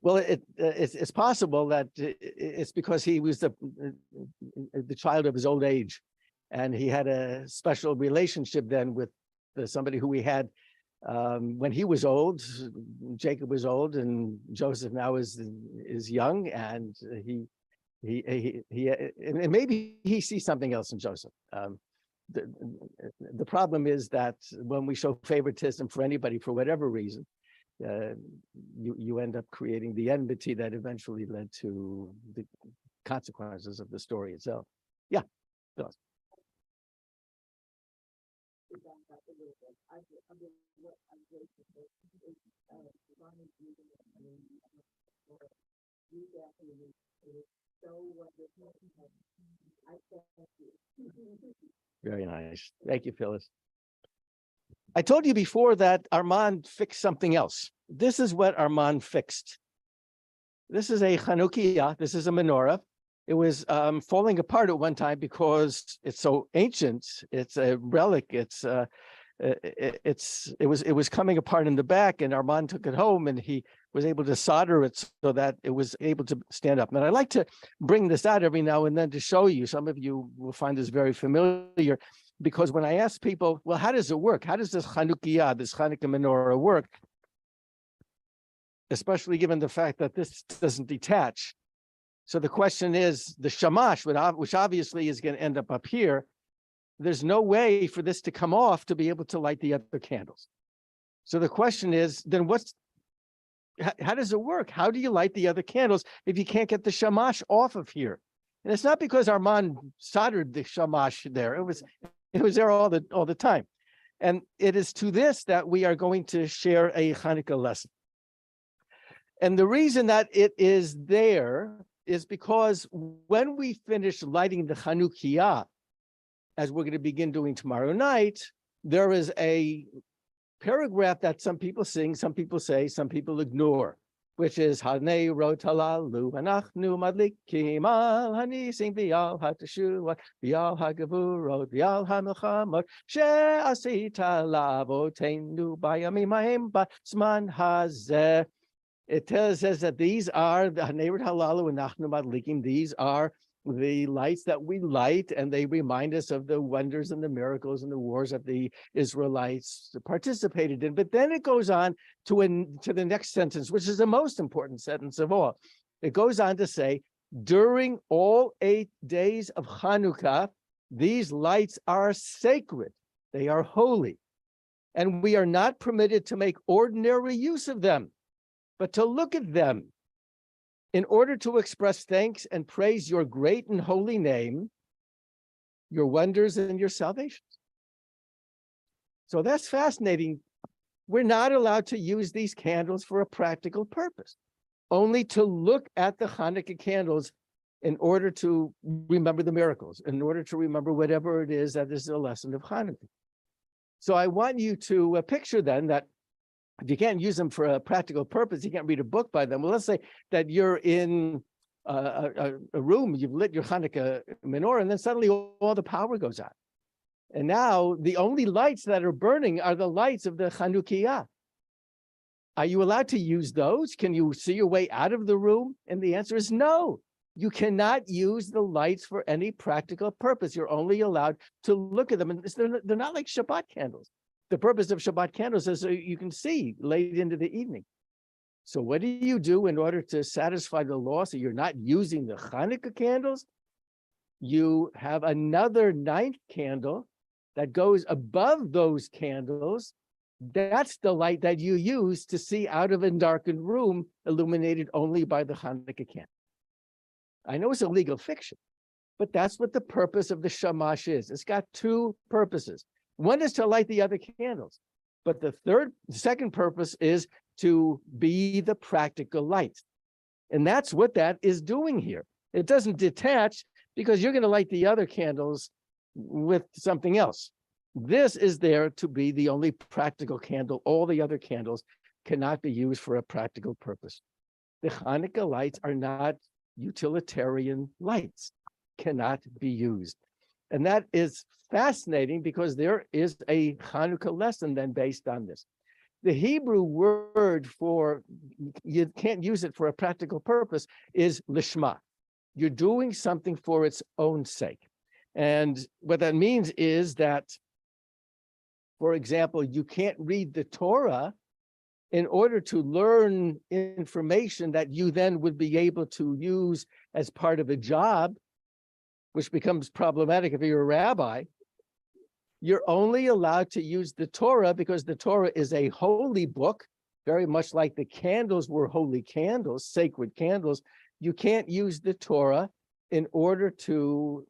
Well, it's possible that it's because he was the child of his old age, and he had a special relationship then with somebody who we had when he was old. Jacob was old, and Joseph now is young, and and maybe he sees something else in Joseph. The problem is that when we show favoritism for anybody for whatever reason, you end up creating the enmity that eventually led to the consequences of the story itself. Yeah. Phyllis. Very nice. Thank you, Phyllis. I told you before that Armand fixed something else. This is what Armand fixed. This is a Chanukiah. This is a menorah. It was falling apart at one time because it's so ancient. It's a relic. It was coming apart in the back, and Armand took it home, and he was able to solder it so that it was able to stand up. And I like to bring this out every now and then to show you. Some of you will find this very familiar, because when I ask people, well, how does it work? How does this Chanukiah, this Hanukkah menorah work? Especially given the fact that this doesn't detach. So the question is, the shamash, which obviously is going to end up here, there's no way for this to come off to be able to light the other candles. So the question is, then how does it work? How do you light the other candles if you can't get the shamash off of here? And it's not because Armand soldered the shamash there. It was there all the time. And it is to this that we are going to share a Hanukkah lesson. And the reason that it is there is because when we finish lighting the Chanukiah, as we're going to begin doing tomorrow night, there is a paragraph that some people sing, some people say, some people ignore, which is Hanei Rotalalu Anachnu Madlikim Al Hanisim Vial Hatashua Vial Hagavurot Vial Hamilchamot She'asita Lavotenu Bayami Maim Basman Hazeh. It says that these are the Hanei Rotalalu Anachnu Madlikim. These are the lights that we light, and they remind us of the wonders and the miracles and the wars that the Israelites participated in. But then it goes on to the next sentence, which is the most important sentence of all. It goes on to say, during all 8 days of Hanukkah, these lights are sacred. They are holy. And we are not permitted to make ordinary use of them, but to look at them in order to express thanks and praise your great and holy name, your wonders and your salvations. So that's fascinating. We're not allowed to use these candles for a practical purpose, only to look at the Hanukkah candles in order to remember the miracles, in order to remember whatever it is that is the lesson of Hanukkah. So I want you to picture then that if you can't use them for a practical purpose, you can't read a book by them. Well, let's say that you're in a room, you've lit your Hanukkah menorah, and then suddenly all the power goes out. And now the only lights that are burning are the lights of the Chanukiah. Are you allowed to use those? Can you see your way out of the room? And the answer is no. You cannot use the lights for any practical purpose. You're only allowed to look at them. And they're not like Shabbat candles. The purpose of Shabbat candles is so you can see late into the evening. So what do you do in order to satisfy the law so you're not using the Hanukkah candles? You have another 9th candle that goes above those candles. That's the light that you use to see out of a darkened room illuminated only by the Hanukkah candle. I know it's a legal fiction, but that's what the purpose of the shamash is. It's got 2 purposes. One is to light the other candles, but the second purpose is to be the practical light. And that's what that is doing here. It doesn't detach because you're going to light the other candles with something else. This is there to be the only practical candle. All the other candles cannot be used for a practical purpose. The Hanukkah lights are not utilitarian lights, cannot be used. And that is fascinating because there is a Hanukkah lesson then based on this. The Hebrew word for, you can't use it for a practical purpose, is lishma. You're doing something for its own sake. And what that means is that For example, you can't read the Torah in order to learn information that you then would be able to use as part of a job, which becomes problematic if you're a rabbi. You're only allowed to use the Torah because the Torah is a holy book, very much like the candles were holy candles, sacred candles. You can't use the Torah in order to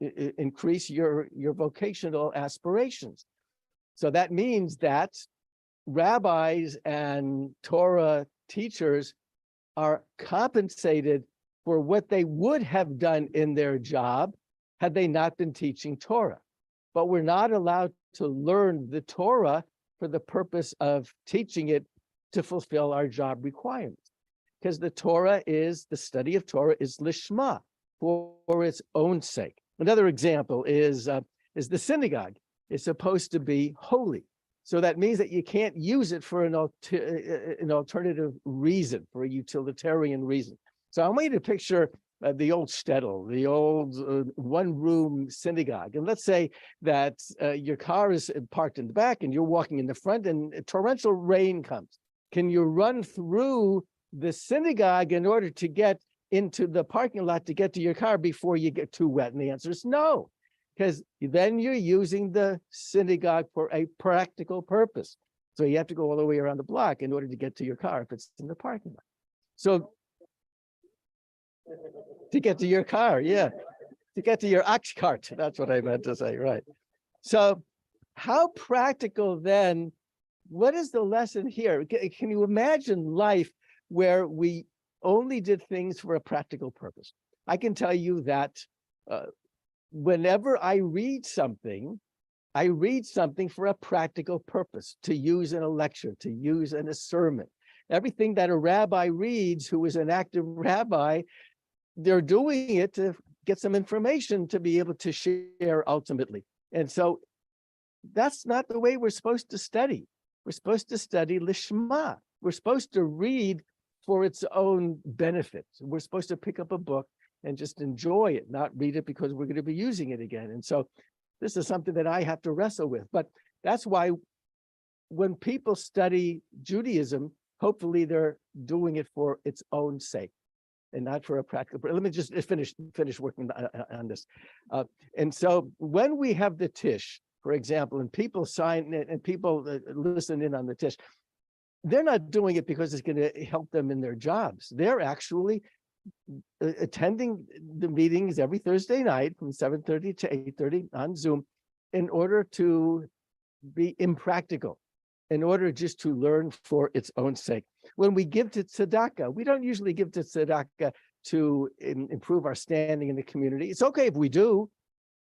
increase your vocational aspirations. So that means that rabbis and Torah teachers are compensated for what they would have done in their job had they not been teaching Torah. But we're not allowed to learn the Torah for the purpose of teaching it to fulfill our job requirements. Because the study of Torah is lishma, for its own sake. Another example is the synagogue. It's supposed to be holy. So that means that you can't use it for an alternative reason, for a utilitarian reason. So I want you to picture the old shtetl, the old one-room synagogue. And let's say that your car is parked in the back and you're walking in the front and torrential rain comes. Can you run through the synagogue in order to get into the parking lot to get to your car before you get too wet? And the answer is no, because then you're using the synagogue for a practical purpose. So you have to go all the way around the block in order to get to your car if it's in the parking lot. So to get to your car, yeah, to get to your ox cart, that's what I meant to say, right? So how practical then, what is the lesson here? Can you imagine life where we only did things for a practical purpose? I can tell you that whenever I read something for a practical purpose, to use in a lecture, to use in a sermon. Everything that a rabbi reads who is an active rabbi, they're doing it to get some information to be able to share ultimately. And so that's not the way we're supposed to study. We're supposed to study lishma. We're supposed to read for its own benefit. We're supposed to pick up a book and just enjoy it, not read it because we're going to be using it again. And so this is something that I have to wrestle with. But that's why when people study Judaism, hopefully they're doing it for its own sake and not for a practical. Let me just finish working on this. And so when we have the Tish, for example, and people sign and people listen in on the Tish, they're not doing it because it's going to help them in their jobs. They're actually attending the meetings every Thursday night from 7:30 to 8:30 on Zoom in order to be impractical, in order just to learn for its own sake. When we give to tzedakah, we don't usually give to tzedakah to improve our standing in the community. It's okay if we do.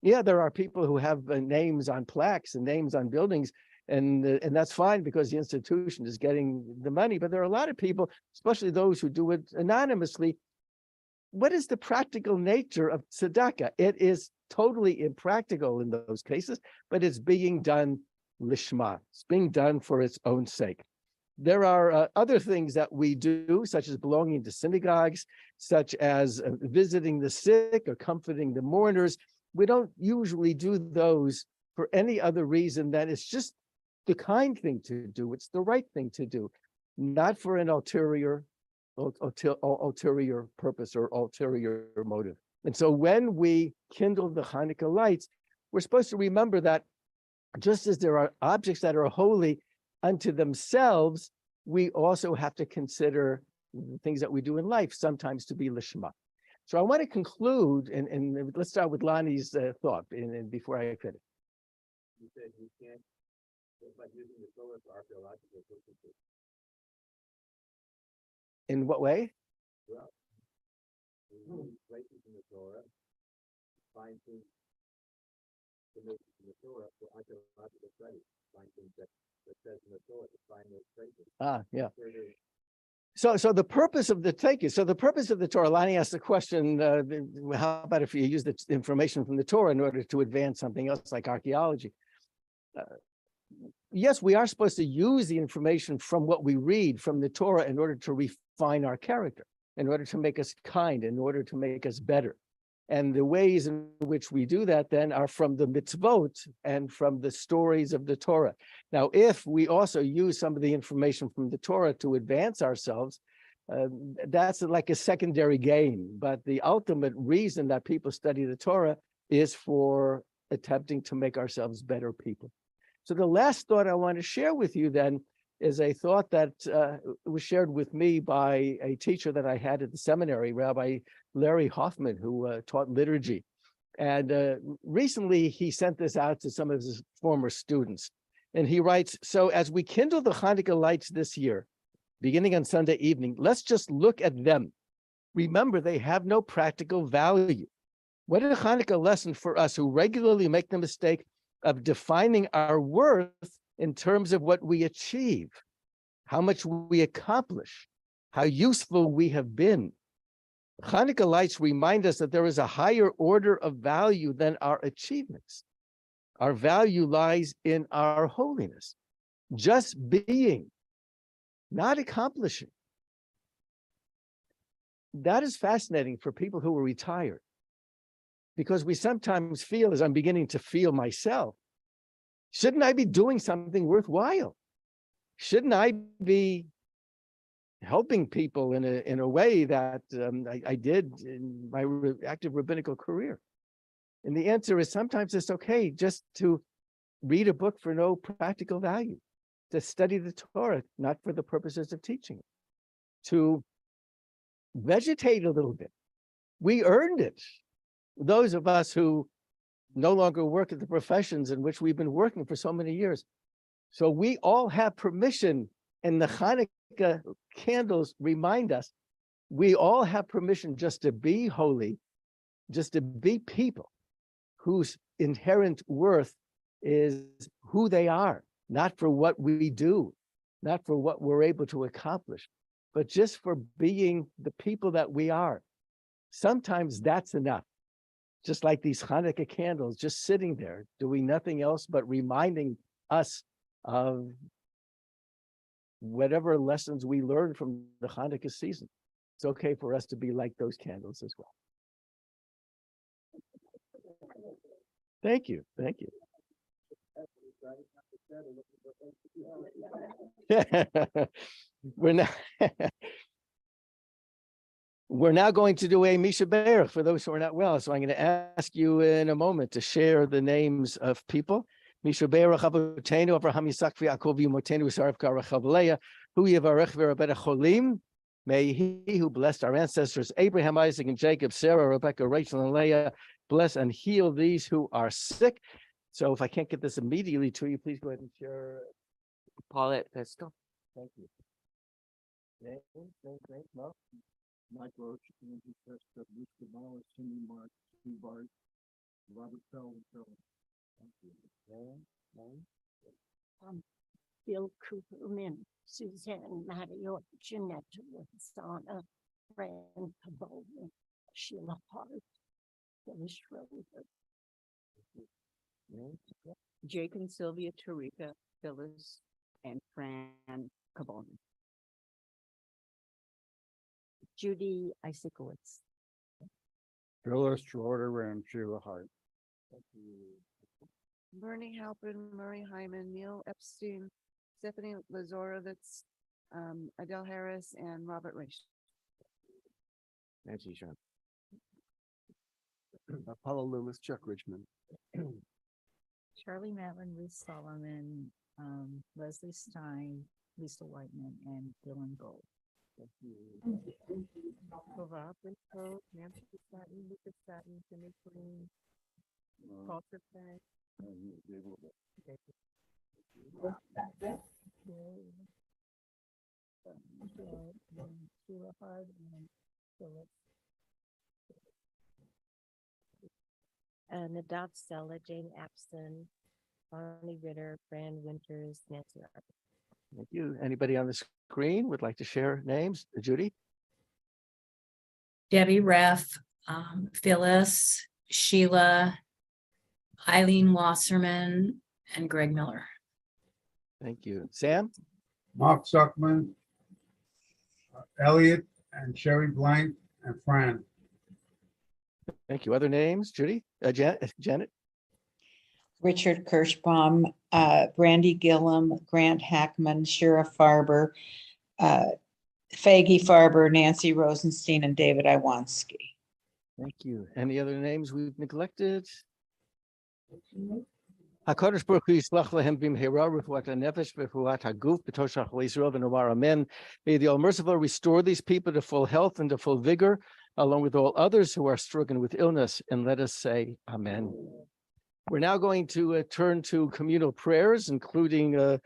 Yeah, there are people who have names on plaques and names on buildings, and that's fine because the institution is getting the money. But there are a lot of people, especially those who do it anonymously. What is the practical nature of tzedakah? It is totally impractical in those cases, but it's being done lishma. It's being done for its own sake. There are other things that we do, such as belonging to synagogues, such as visiting the sick or comforting the mourners. We don't usually do those for any other reason than it's just the kind thing to do. It's the right thing to do, not for an ulterior purpose or ulterior motive. And so when we kindle the Hanukkah lights, we're supposed to remember that just as there are objects that are holy unto themselves, we also have to consider the things that we do in life sometimes to be lishma. So I want to conclude, and let's start with Lonnie's thought and before I finish. You said you can't, it's like using the Torah for archaeological purposes. In what way? Well, places in the Torah, find things to make in the Torah for archaeological studies, find things that says in the Torah to find those places. Yeah. So the purpose of the the purpose of the Torah, Lonnie asked the question, how about if you use the information from the Torah in order to advance something else like archaeology? Yes, we are supposed to use the information from what we read from the Torah in order to refine our character, in order to make us kind, in order to make us better. And the ways in which we do that then are from the mitzvot and from the stories of the Torah. Now, if we also use some of the information from the Torah to advance ourselves, that's like a secondary gain. But the ultimate reason that people study the Torah is for attempting to make ourselves better people. So the last thought I want to share with you then is a thought that was shared with me by a teacher that I had at the seminary, Rabbi Larry Hoffman, who taught liturgy. And recently he sent this out to some of his former students. And he writes, so as we kindle the Hanukkah lights this year, beginning on Sunday evening, let's just look at them. Remember, they have no practical value. What a Hanukkah lesson for us who regularly make the mistake of defining our worth in terms of what we achieve, how much we accomplish, how useful we have been. Hanukkah lights remind us that there is a higher order of value than our achievements. Our value lies in our holiness, just being, not accomplishing. That is fascinating for people who are retired, because we sometimes feel, as I'm beginning to feel myself, shouldn't I be doing something worthwhile? Shouldn't I be helping people in a way that I did in my active rabbinical career? And the answer is sometimes it's okay just to read a book for no practical value, to study the Torah, not for the purposes of teaching it, to vegetate a little bit. We earned it. Those of us who no longer work at the professions in which we've been working for so many years. So we all have permission, and the Hanukkah candles remind us, we all have permission just to be holy, just to be people whose inherent worth is who they are, not for what we do, not for what we're able to accomplish, but just for being the people that we are. Sometimes that's enough. Just like these Hanukkah candles, just sitting there, doing nothing else but reminding us of whatever lessons we learned from the Hanukkah season. It's okay for us to be like those candles as well. Thank you. Thank you. We're now going to do a Misha Berach for those who are not well. So I'm going to ask you in a moment to share the names of people. Misha Berach Avotenu Avraham Yitzchak Yaakov Yimotenu Sarivka Rachel Leah Hu Yivarech V'Rebeta Cholim. May he who blessed our ancestors Abraham, Isaac, and Jacob, Sarah, Rebecca, Rachel, and Leah, bless and heal these who are sick. So if I can't get this immediately to you, please go ahead and share. Paulette Pestel. Thank you. No? Mike Roach, Angie Prescott, Bruce Cabana, Cindy Mark, Steve Bart, Robert Fell, and Phil. Thank you. Bill Cooperman, Suzanne Mario, Jeanette Rosanna, Fran Cabot, Sheila Hart, Dennis Schroeder. Jake and Sylvia, Tarika, Phyllis, and Fran Cabot. Judy Isikowitz. Phyllis Schroeder and Sheila Hart. Bernie Halpern, Murray Hyman, Neil Epstein, Stephanie Lazorovitz, Adele Harris, and Robert Raish. Nancy Sharp. Apollo Loomis, Chuck Richmond. Charlie Matlin, Ruth Solomon, Leslie Stein, Lisa Whiteman, and Dylan Gold. Nancy Sutton, Lucas Sutton, Jimmy Green, Paul Trippett. Nadav Stella, Jane Epson, Bonnie Ritter, Fran Winters, Nancy Arbor. Thank you. Anybody on the screen would like to share names? Judy? Debbie Reff, Phyllis, Sheila, Eileen Wasserman, and Greg Miller. Thank you. Sam? Mark Zuckman, Elliot and Sherry Blank and Fran. Thank you. Other names, Judy, Janet? Richard Kirschbaum, Brandy Gillum, Grant Hackman, Shira Farber, Faggy Farber, Nancy Rosenstein, and David Iwanski. Thank you. Any other names we've neglected? HaKadosh Baruch Hu yishlach lahem b'mheira refuat hanefesh v'refuat haguf b'toshach l'Yisrael v'nomar amen. May the All-Merciful restore these people to full health and to full vigor, along with all others who are struggling with illness, and let us say amen. We're now going to turn to communal prayers, including a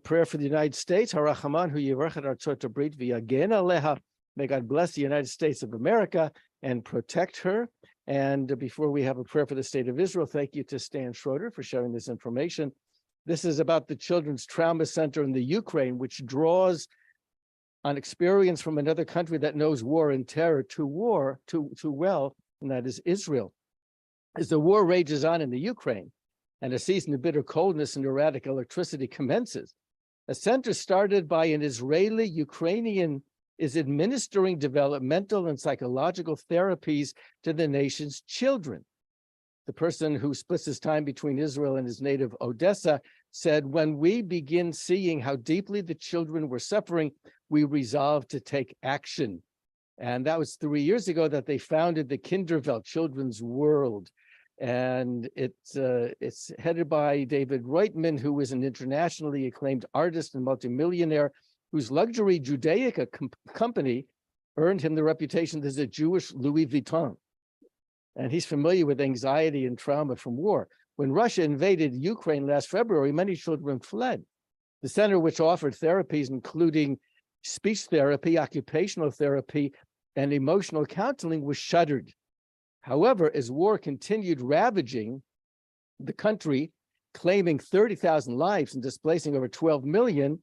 prayer for the United States. Harachaman hu yivrechet artzot habrit v'yagen aleha. May God bless the United States of America and protect her. And before we have a prayer for the state of Israel, thank you to Stan Schroeder for sharing this information. This is about the Children's Trauma Center in the Ukraine, which draws on experience from another country that knows war and terror too well, and that is Israel. As the war rages on in the Ukraine and a season of bitter coldness and erratic electricity commences, a center started by an Israeli-Ukrainian is administering developmental and psychological therapies to the nation's children. The person who splits his time between Israel and his native Odessa said, when we begin seeing how deeply the children were suffering, we resolved to take action. And that was 3 years ago that they founded the Kinderwelt Children's World. And it's headed by David Reutman, who is an internationally acclaimed artist and multimillionaire whose luxury Judaica company earned him the reputation as a Jewish Louis Vuitton. And he's familiar with anxiety and trauma from war. When Russia invaded Ukraine last February, many children fled. The center, which offered therapies including speech therapy, occupational therapy, and emotional counseling, was shuttered. However, as war continued ravaging the country, claiming 30,000 lives and displacing over 12 million,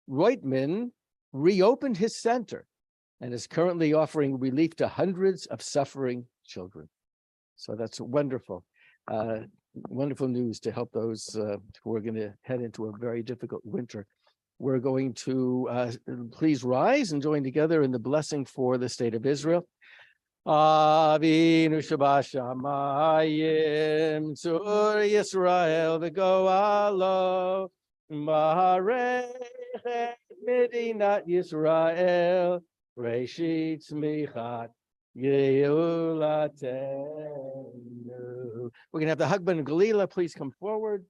Reutman reopened his center and is currently offering relief to hundreds of suffering children. So that's wonderful, wonderful news to help those who are going to head into a very difficult winter. We're going to please rise and join together in the blessing for the state of Israel. Avinu Shabashamayim, Tzur Yisrael, V'goalo, Maharechet Medinat Yisrael, Reshit Tzmichat Geulatenu. We're going to have the husband and Galila please come forward.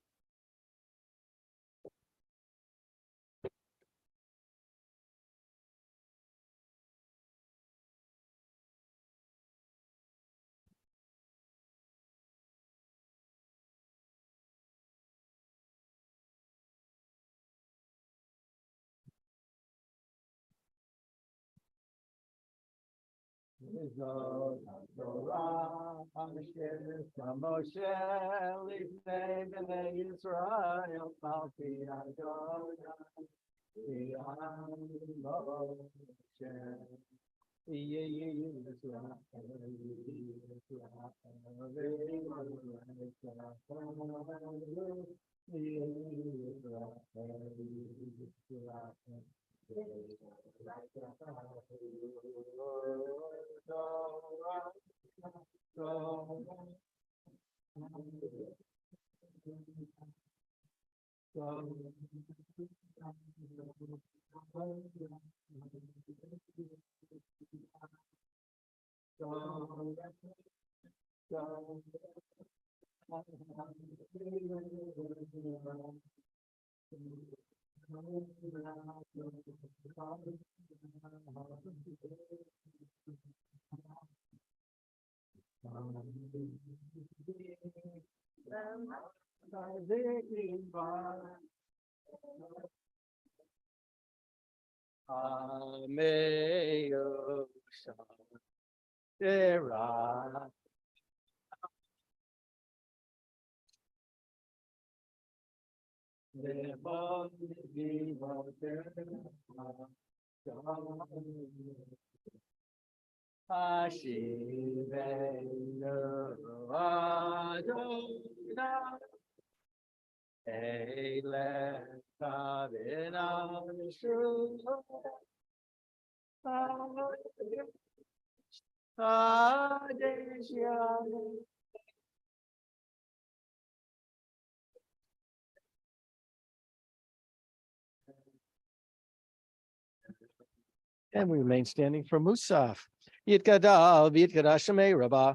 Kadesh Yahweh. And we remain standing for Musaf. Yitkadal, Yitkadash Shemei Rabbah.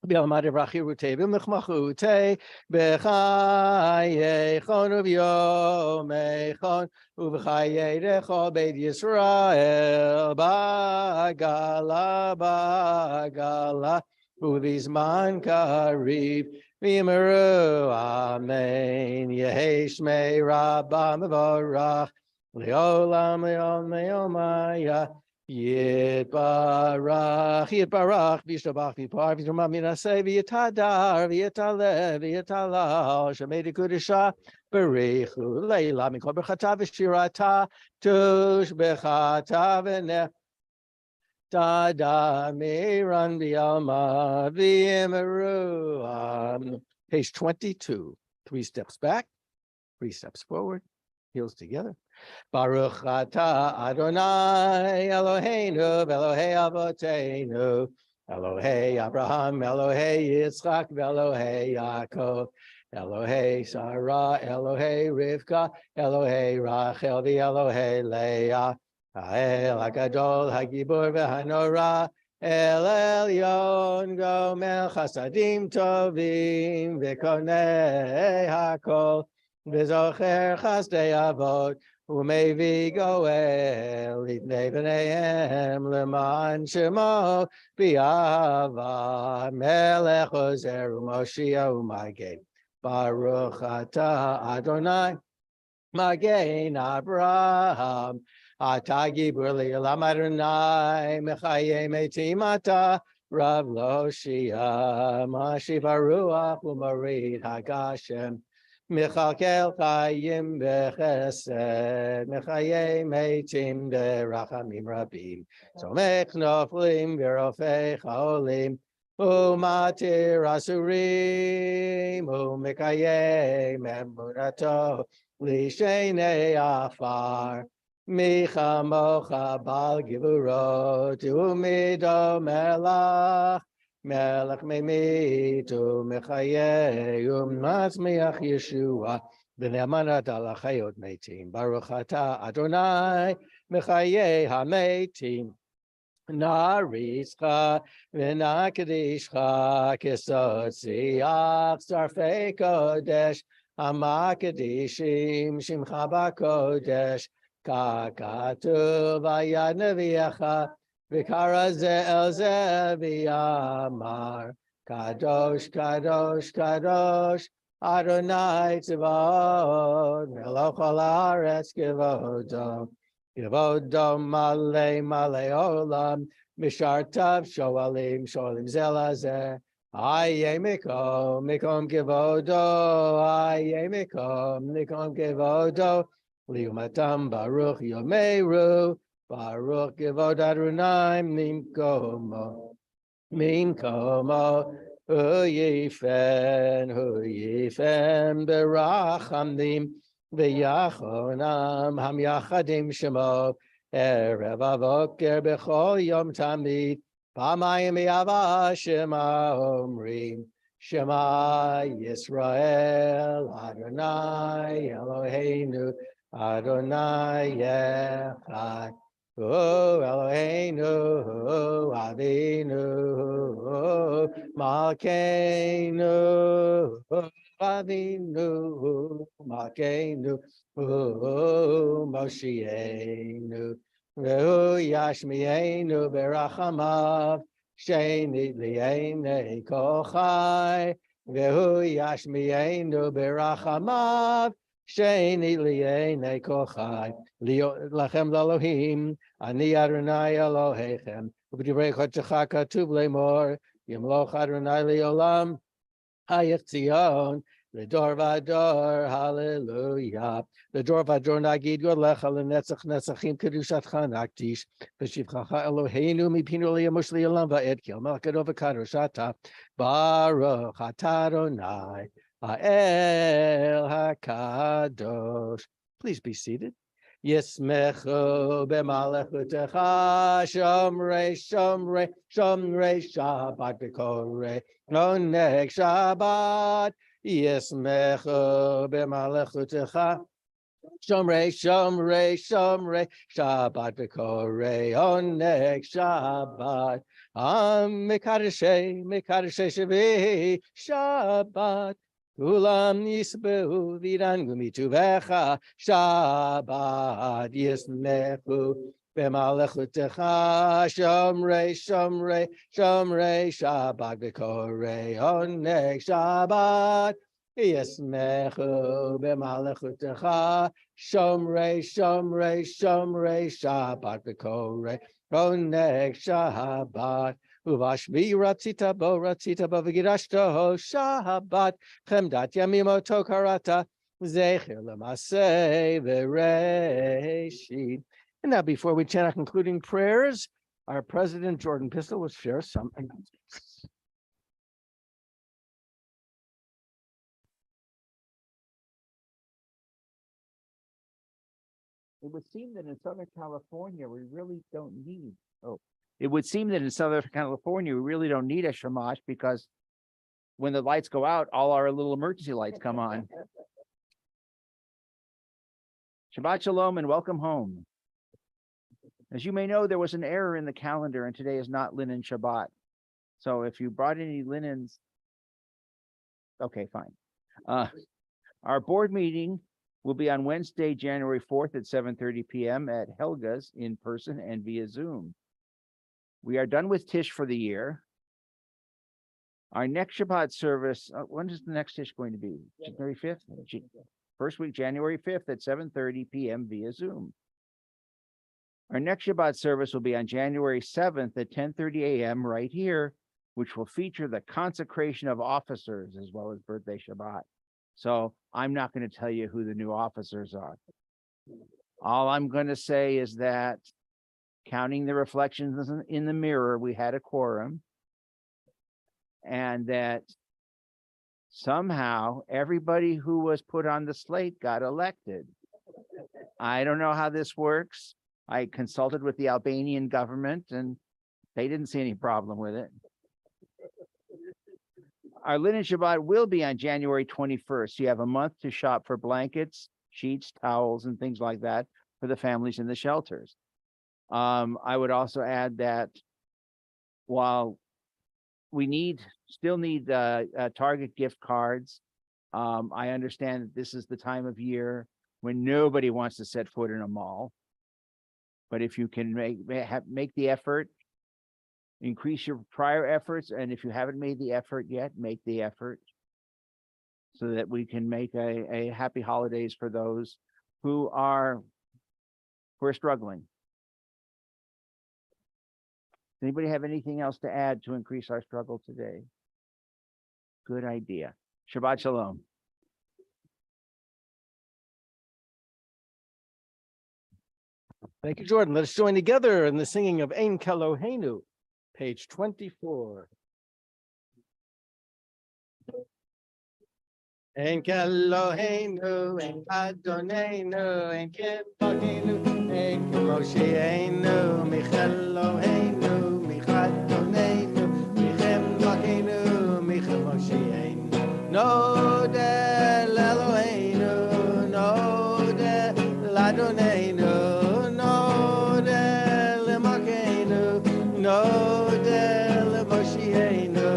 Bi'almad Evrachi Rute, B'mechmachute, B'chaye Chon U'Vyomei Chon, U'V'chaye Recho Beit Yisrael, Ba'gala, Ba'gala, U'Vizman Kariv, V'yimeru, Amen, Yehi Shmei Rabbah Mevorach, Le'olam, Le'olam, Le'omaya, Yitbarach, Yitbarach, V'yishtabach, V'yipar, V'yitramah Minaseh, V'yitadar, V'yitaleh, V'yitalal, Shemei Dekudisha, Berichu, Leila, Mikol Bechata, V'shirata, Tush Bechata, V'neh, Tada, Miran, V'yalma, V'yimeru. Page 22, 3 steps back, 3 steps forward, heels together. Baruch atah Adonai Eloheinu Elohei Avoteinu Elohei Abraham Elohei Yitzchak Elohei Yaakov Elohei Sarah Elohei Rivka Elohei Rachel Elohei Leah Ha'el HaGadol HaGibur VeHanorah El Elyon Gomel Chasadim Tovim V'Konei HaKol V'Zocher Chasdei Avot Umevi Goel Litnei B'neihem Leman Shemo B'Yava Melech Ozer U'Moshiach U'Magen Baruch Atah Adonai Magen Abraham Atah Gibur Le'olam Adonai Mechayei Metim Atah Rav Loshia Mashiv HaRuach U'Marid HaGashem Mechalkel Chayim Bechesed, Mechayei Meitim Berachamim Rabim, Somech Noflim V'Rofei Chaolim, Umatir Asurim, Umekayei Memunato, Lishenei Afar, Michamocha Bal Givurot, Umido Melach, Melech Memitu Mechaye Matzmiach Yeshua V'ne'amanat al Chayot Meitim Baruch Atah Adonai Mechaye HaMeitim Na'aritzcha V'na'kedishcha Kesod Siach Sarfei Kodesh HaMakadishim Shimcha BaKodesh Ka'katuv Vayad Nevi'echa V'kara ze el ze v'yamar Kadosh, Kadosh, Kadosh Adonai Tzivot Melech ha'aretz Kivodo Kivodo Malei Malei Olam Mishartav Shoalim Shoalim Zelazeh Aye Mikom Mikom Kivodo Aye Mikom Mikom Kivodo Liumatam Baruch Yomeru Baruch Kivod Adonai Mimkomo Huyifen Berachamim V'yachonam Ham Yachadim Shemo Erev Avoker B'chol Yom Tamid Pamayim Yava Shema Omrim Shema Yisrael Adonai Eloheinu Adonai Echad Eloheinu Avinu Malkeinu Avinu Malkeinu Moshienu Vehu Yashmienu Berachamav Sheni Li'enei Kochai Vehu Yashmienu Berachamav Sheni li'enei kochai lachem l'Elohim ani Adonai Elohechem u'b'divrei chodshecha katuv le'mor yimloch Adonai le'olam hayich tzion l'dor v'ador hallelujah l'dor v'ador nagid yolecha l'netzach netzachim kedushatcha nakdish v'shivchacha Eloheinu mipinu li'amush li'olam va'ed ki melech v'kadosh ata baruch atah Adonai El HaKadosh. Please be seated. Yismechu b'malachutecha, Shomrei, Shomrei, Shomrei Shabbat b'korei, Oneg Shabbat. Yismechu b'malachutecha, Shomrei, Shomrei, Shomrei Shabbat b'korei, Oneg Shabbat. Mekadeshei, Mekadeshei Shavi Shabbat. Kulam yisbeu vidangu mituvecha Shabbat yismechu b'malechutecha Shomrei, Shomrei, Shomrei Shabbat b'korei Oneg Shabbat yismechu b'malechutecha Shomrei, Shomrei, Shomrei Shabbat b'korei Oneg Shabbat. Uvashvi ratzita bo v'gidashta ho Shabbat chemdat yamimo tokarata zecher l'maseh v'reishit. And now, before we chant our concluding prayers, our president Jordan Pistol will share some announcements. It would seem that in Southern California, we really don't need, it would seem that in Southern California, we really don't need a shamash because when the lights go out, all our little emergency lights come on. Shabbat Shalom and welcome home. As you may know, there was an error in the calendar and today is not Linen Shabbat. So if you brought any linens, okay, fine. Our board meeting will be on Wednesday, January 4th at 7:30 p.m. at Helga's in person and via Zoom. We are done with Tish for the year. Our next Shabbat service, when is the next Tish going to be? January 5th? First week, January 5th at 7:30 p.m. via Zoom. Our next Shabbat service will be on January 7th at 10:30 a.m. right here, which will feature the consecration of officers as well as birthday Shabbat. So I'm not going to tell you who the new officers are. All I'm going to say is that counting the reflections in the mirror, we had a quorum, and that somehow everybody who was put on the slate got elected. I don't know how this works. I consulted with the Albanian government and they didn't see any problem with it. Our Linen Shabbat will be on January 21st. You have a month to shop for blankets, sheets, towels, and things like that for the families in the shelters. I would also add that while we still need Target gift cards, I understand that this is the time of year when nobody wants to set foot in a mall. But if you can make the effort, increase your prior efforts, and if you haven't made the effort yet, make the effort so that we can make a happy holidays for those who are struggling. Does anybody have anything else to add to increase our struggle today? Good idea. Shabbat Shalom. Thank you, Jordan. Let us join together in the singing of Ein Keloheinu, page 24. Ein Keloheinu, Ein Adonenu, Ein Kipagenu, Ein Kemoshienu, Micheloheinu, Michadonenu, Michem Bakenu, Michemoshienu. Nodeh Eloheinu, Nodeh Ladonenu, Nodeh Lemakenu, Nodeh Lemoshienu,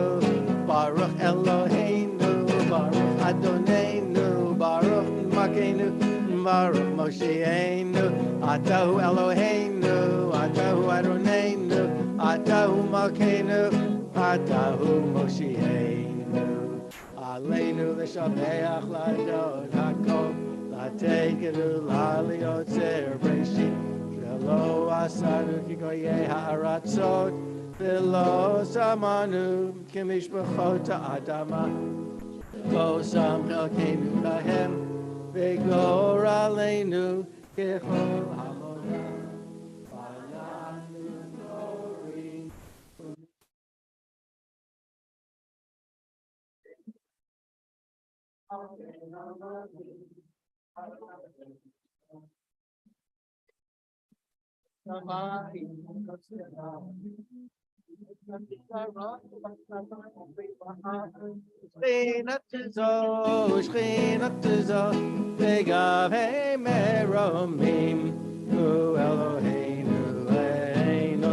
Baruch Eloheinu, Baruch Adonenu, Baruch Makenu, Baruch Moshienu, Atahu Eloheinu, Atahu Adonenu, Atahu Makenu, Atahu Moshienu. Aleinu l'shabeach l'adon hakol, l'tekenu l'aliotzer breshit, v'lo asanu kikoyei ha'aratzot, v'lo samanu k'mishpachot ha'adama. Lo sam chelkenu lahem, v'gor aleinu kechol hamodah. V'alanu glory. Shchinat Begav Hey Meromim Hu Eloheinu Eino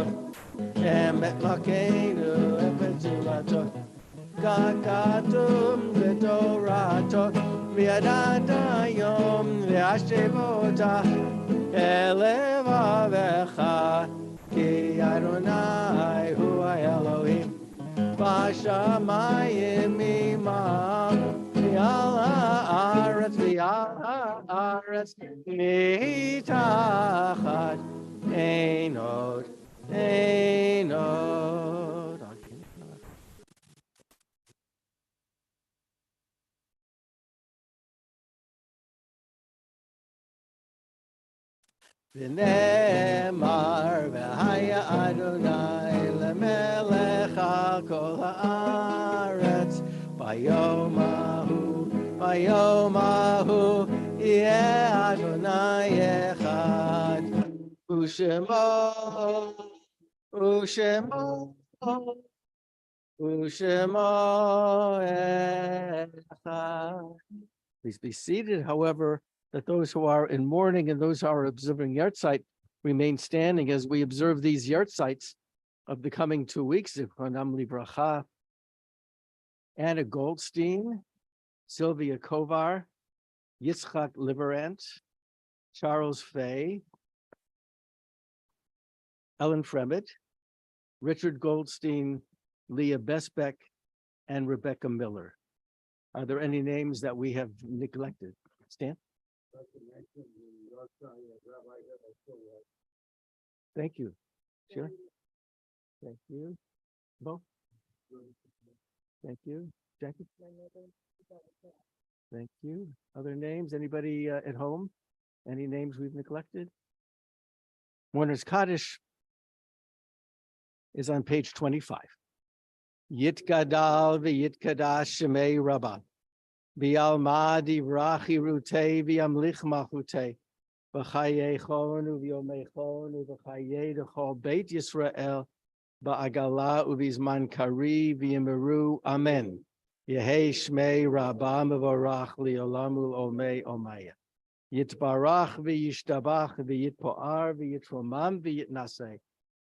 Emet Lakeinu Epetulato Gagatum V'Torato V'Yadata Yom V'Ashevota Elev Avecha Ki Adonai Hu Elohim Bashamayim Imam V'al haaretz Mitachat Einot V'nemar v'haya Adonai lemelech al kol haaretz Bayom ahu yeh Adonai echad Ushemo echad. Please be seated. However, that those who are in mourning and those who are observing yahrzeit remain standing as we observe these yahrzeits of the coming 2 weeks. Zichronam livracha, Anna Goldstein, Sylvia Kovar, Yitzchak Liberant, Charles Fay, Ellen Fremit, Richard Goldstein, Leah Besbeck, and Rebecca Miller. Are there any names that we have neglected? Stan? Thank you. Sure. Thank you. Bo? Thank you. Jackie? Thank you. Other names? Anybody at home? Any names we've neglected? Warner's Kaddish is on page 25. Yitgadal v'yitkadash shemei Rabbah. V'yalma divrachi rutei v'yamlich machutei. V'chayechon u'v'yomechon u'v'chayei d'chol Beit Yisrael ba'agala u'v'zman kari v'yimeru. Amen. Yehei shmei Rabbah mevorach li'olam ul'omei omaya. Yitbarach v'yishtabach v'yitpo'ar v'yitromam v'yitnaseh.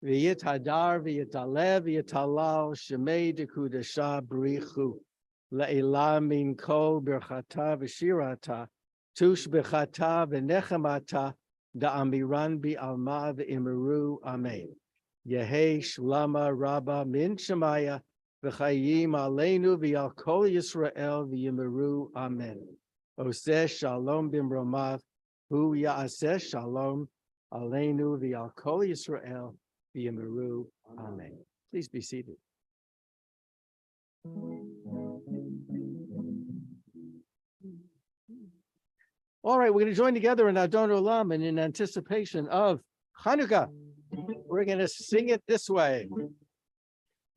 V'yit hadar v'yitalev v'yitalal shemei dekudasha b'richu le'elam min kol birchata v'shirata tush b'chata v'nechamata da'amiran bi'alma v'imeru. Amen. Yehei shlama rabba min shemaya v'chayim aleinu v'yal kol Yisrael v'yimeru. Amen. Oseh shalom b'mromav hu ya'aseh shalom aleinu v'yal kol Yisrael v'yimeru. Amen. Please be seated. All right, we're going to join together in Adon Olam and in anticipation of Hanukkah. We're going to sing it this way.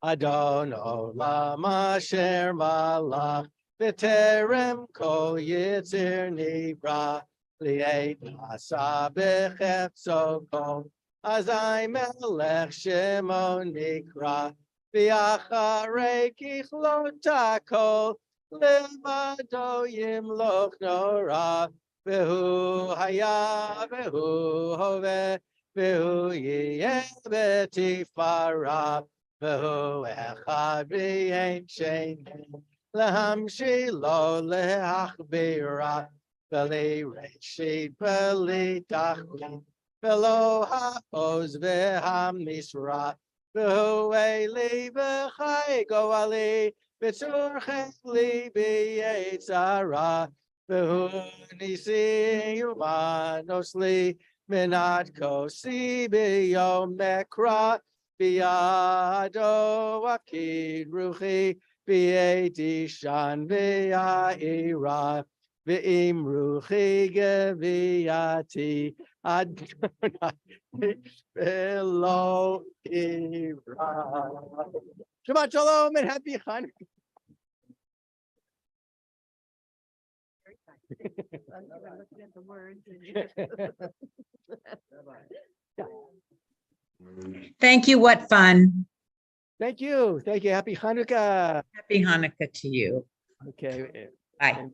Adon Olam asher malach v'terem kol yitzir nivra li'et asa b'chefzo kol azai melech shemo nikra v'acharei kichlot hakol levado yimloch nora v'hu haya v'hu hoveh v'hu yiyeh b'tifara v'hu echad v'yein sheni להמשיל לו להחבירה ולראשית ולתחתית ולא העוז והמשרה והוא אלי וחי גואלי בצורך ליבי יצרה והוא ניסי ומנוס לי מנת כוסי ביום מקרא בידו הפקיד רוחי V'yeti shan v'ya'ira v'im ruchi geviyati Adonai v'lo ira. Shabbat shalom and happy Hanukkah. I'm looking at the words. Thank you. What fun. Thank you. Thank you. Happy Hanukkah. Happy Hanukkah to you. Okay. Bye.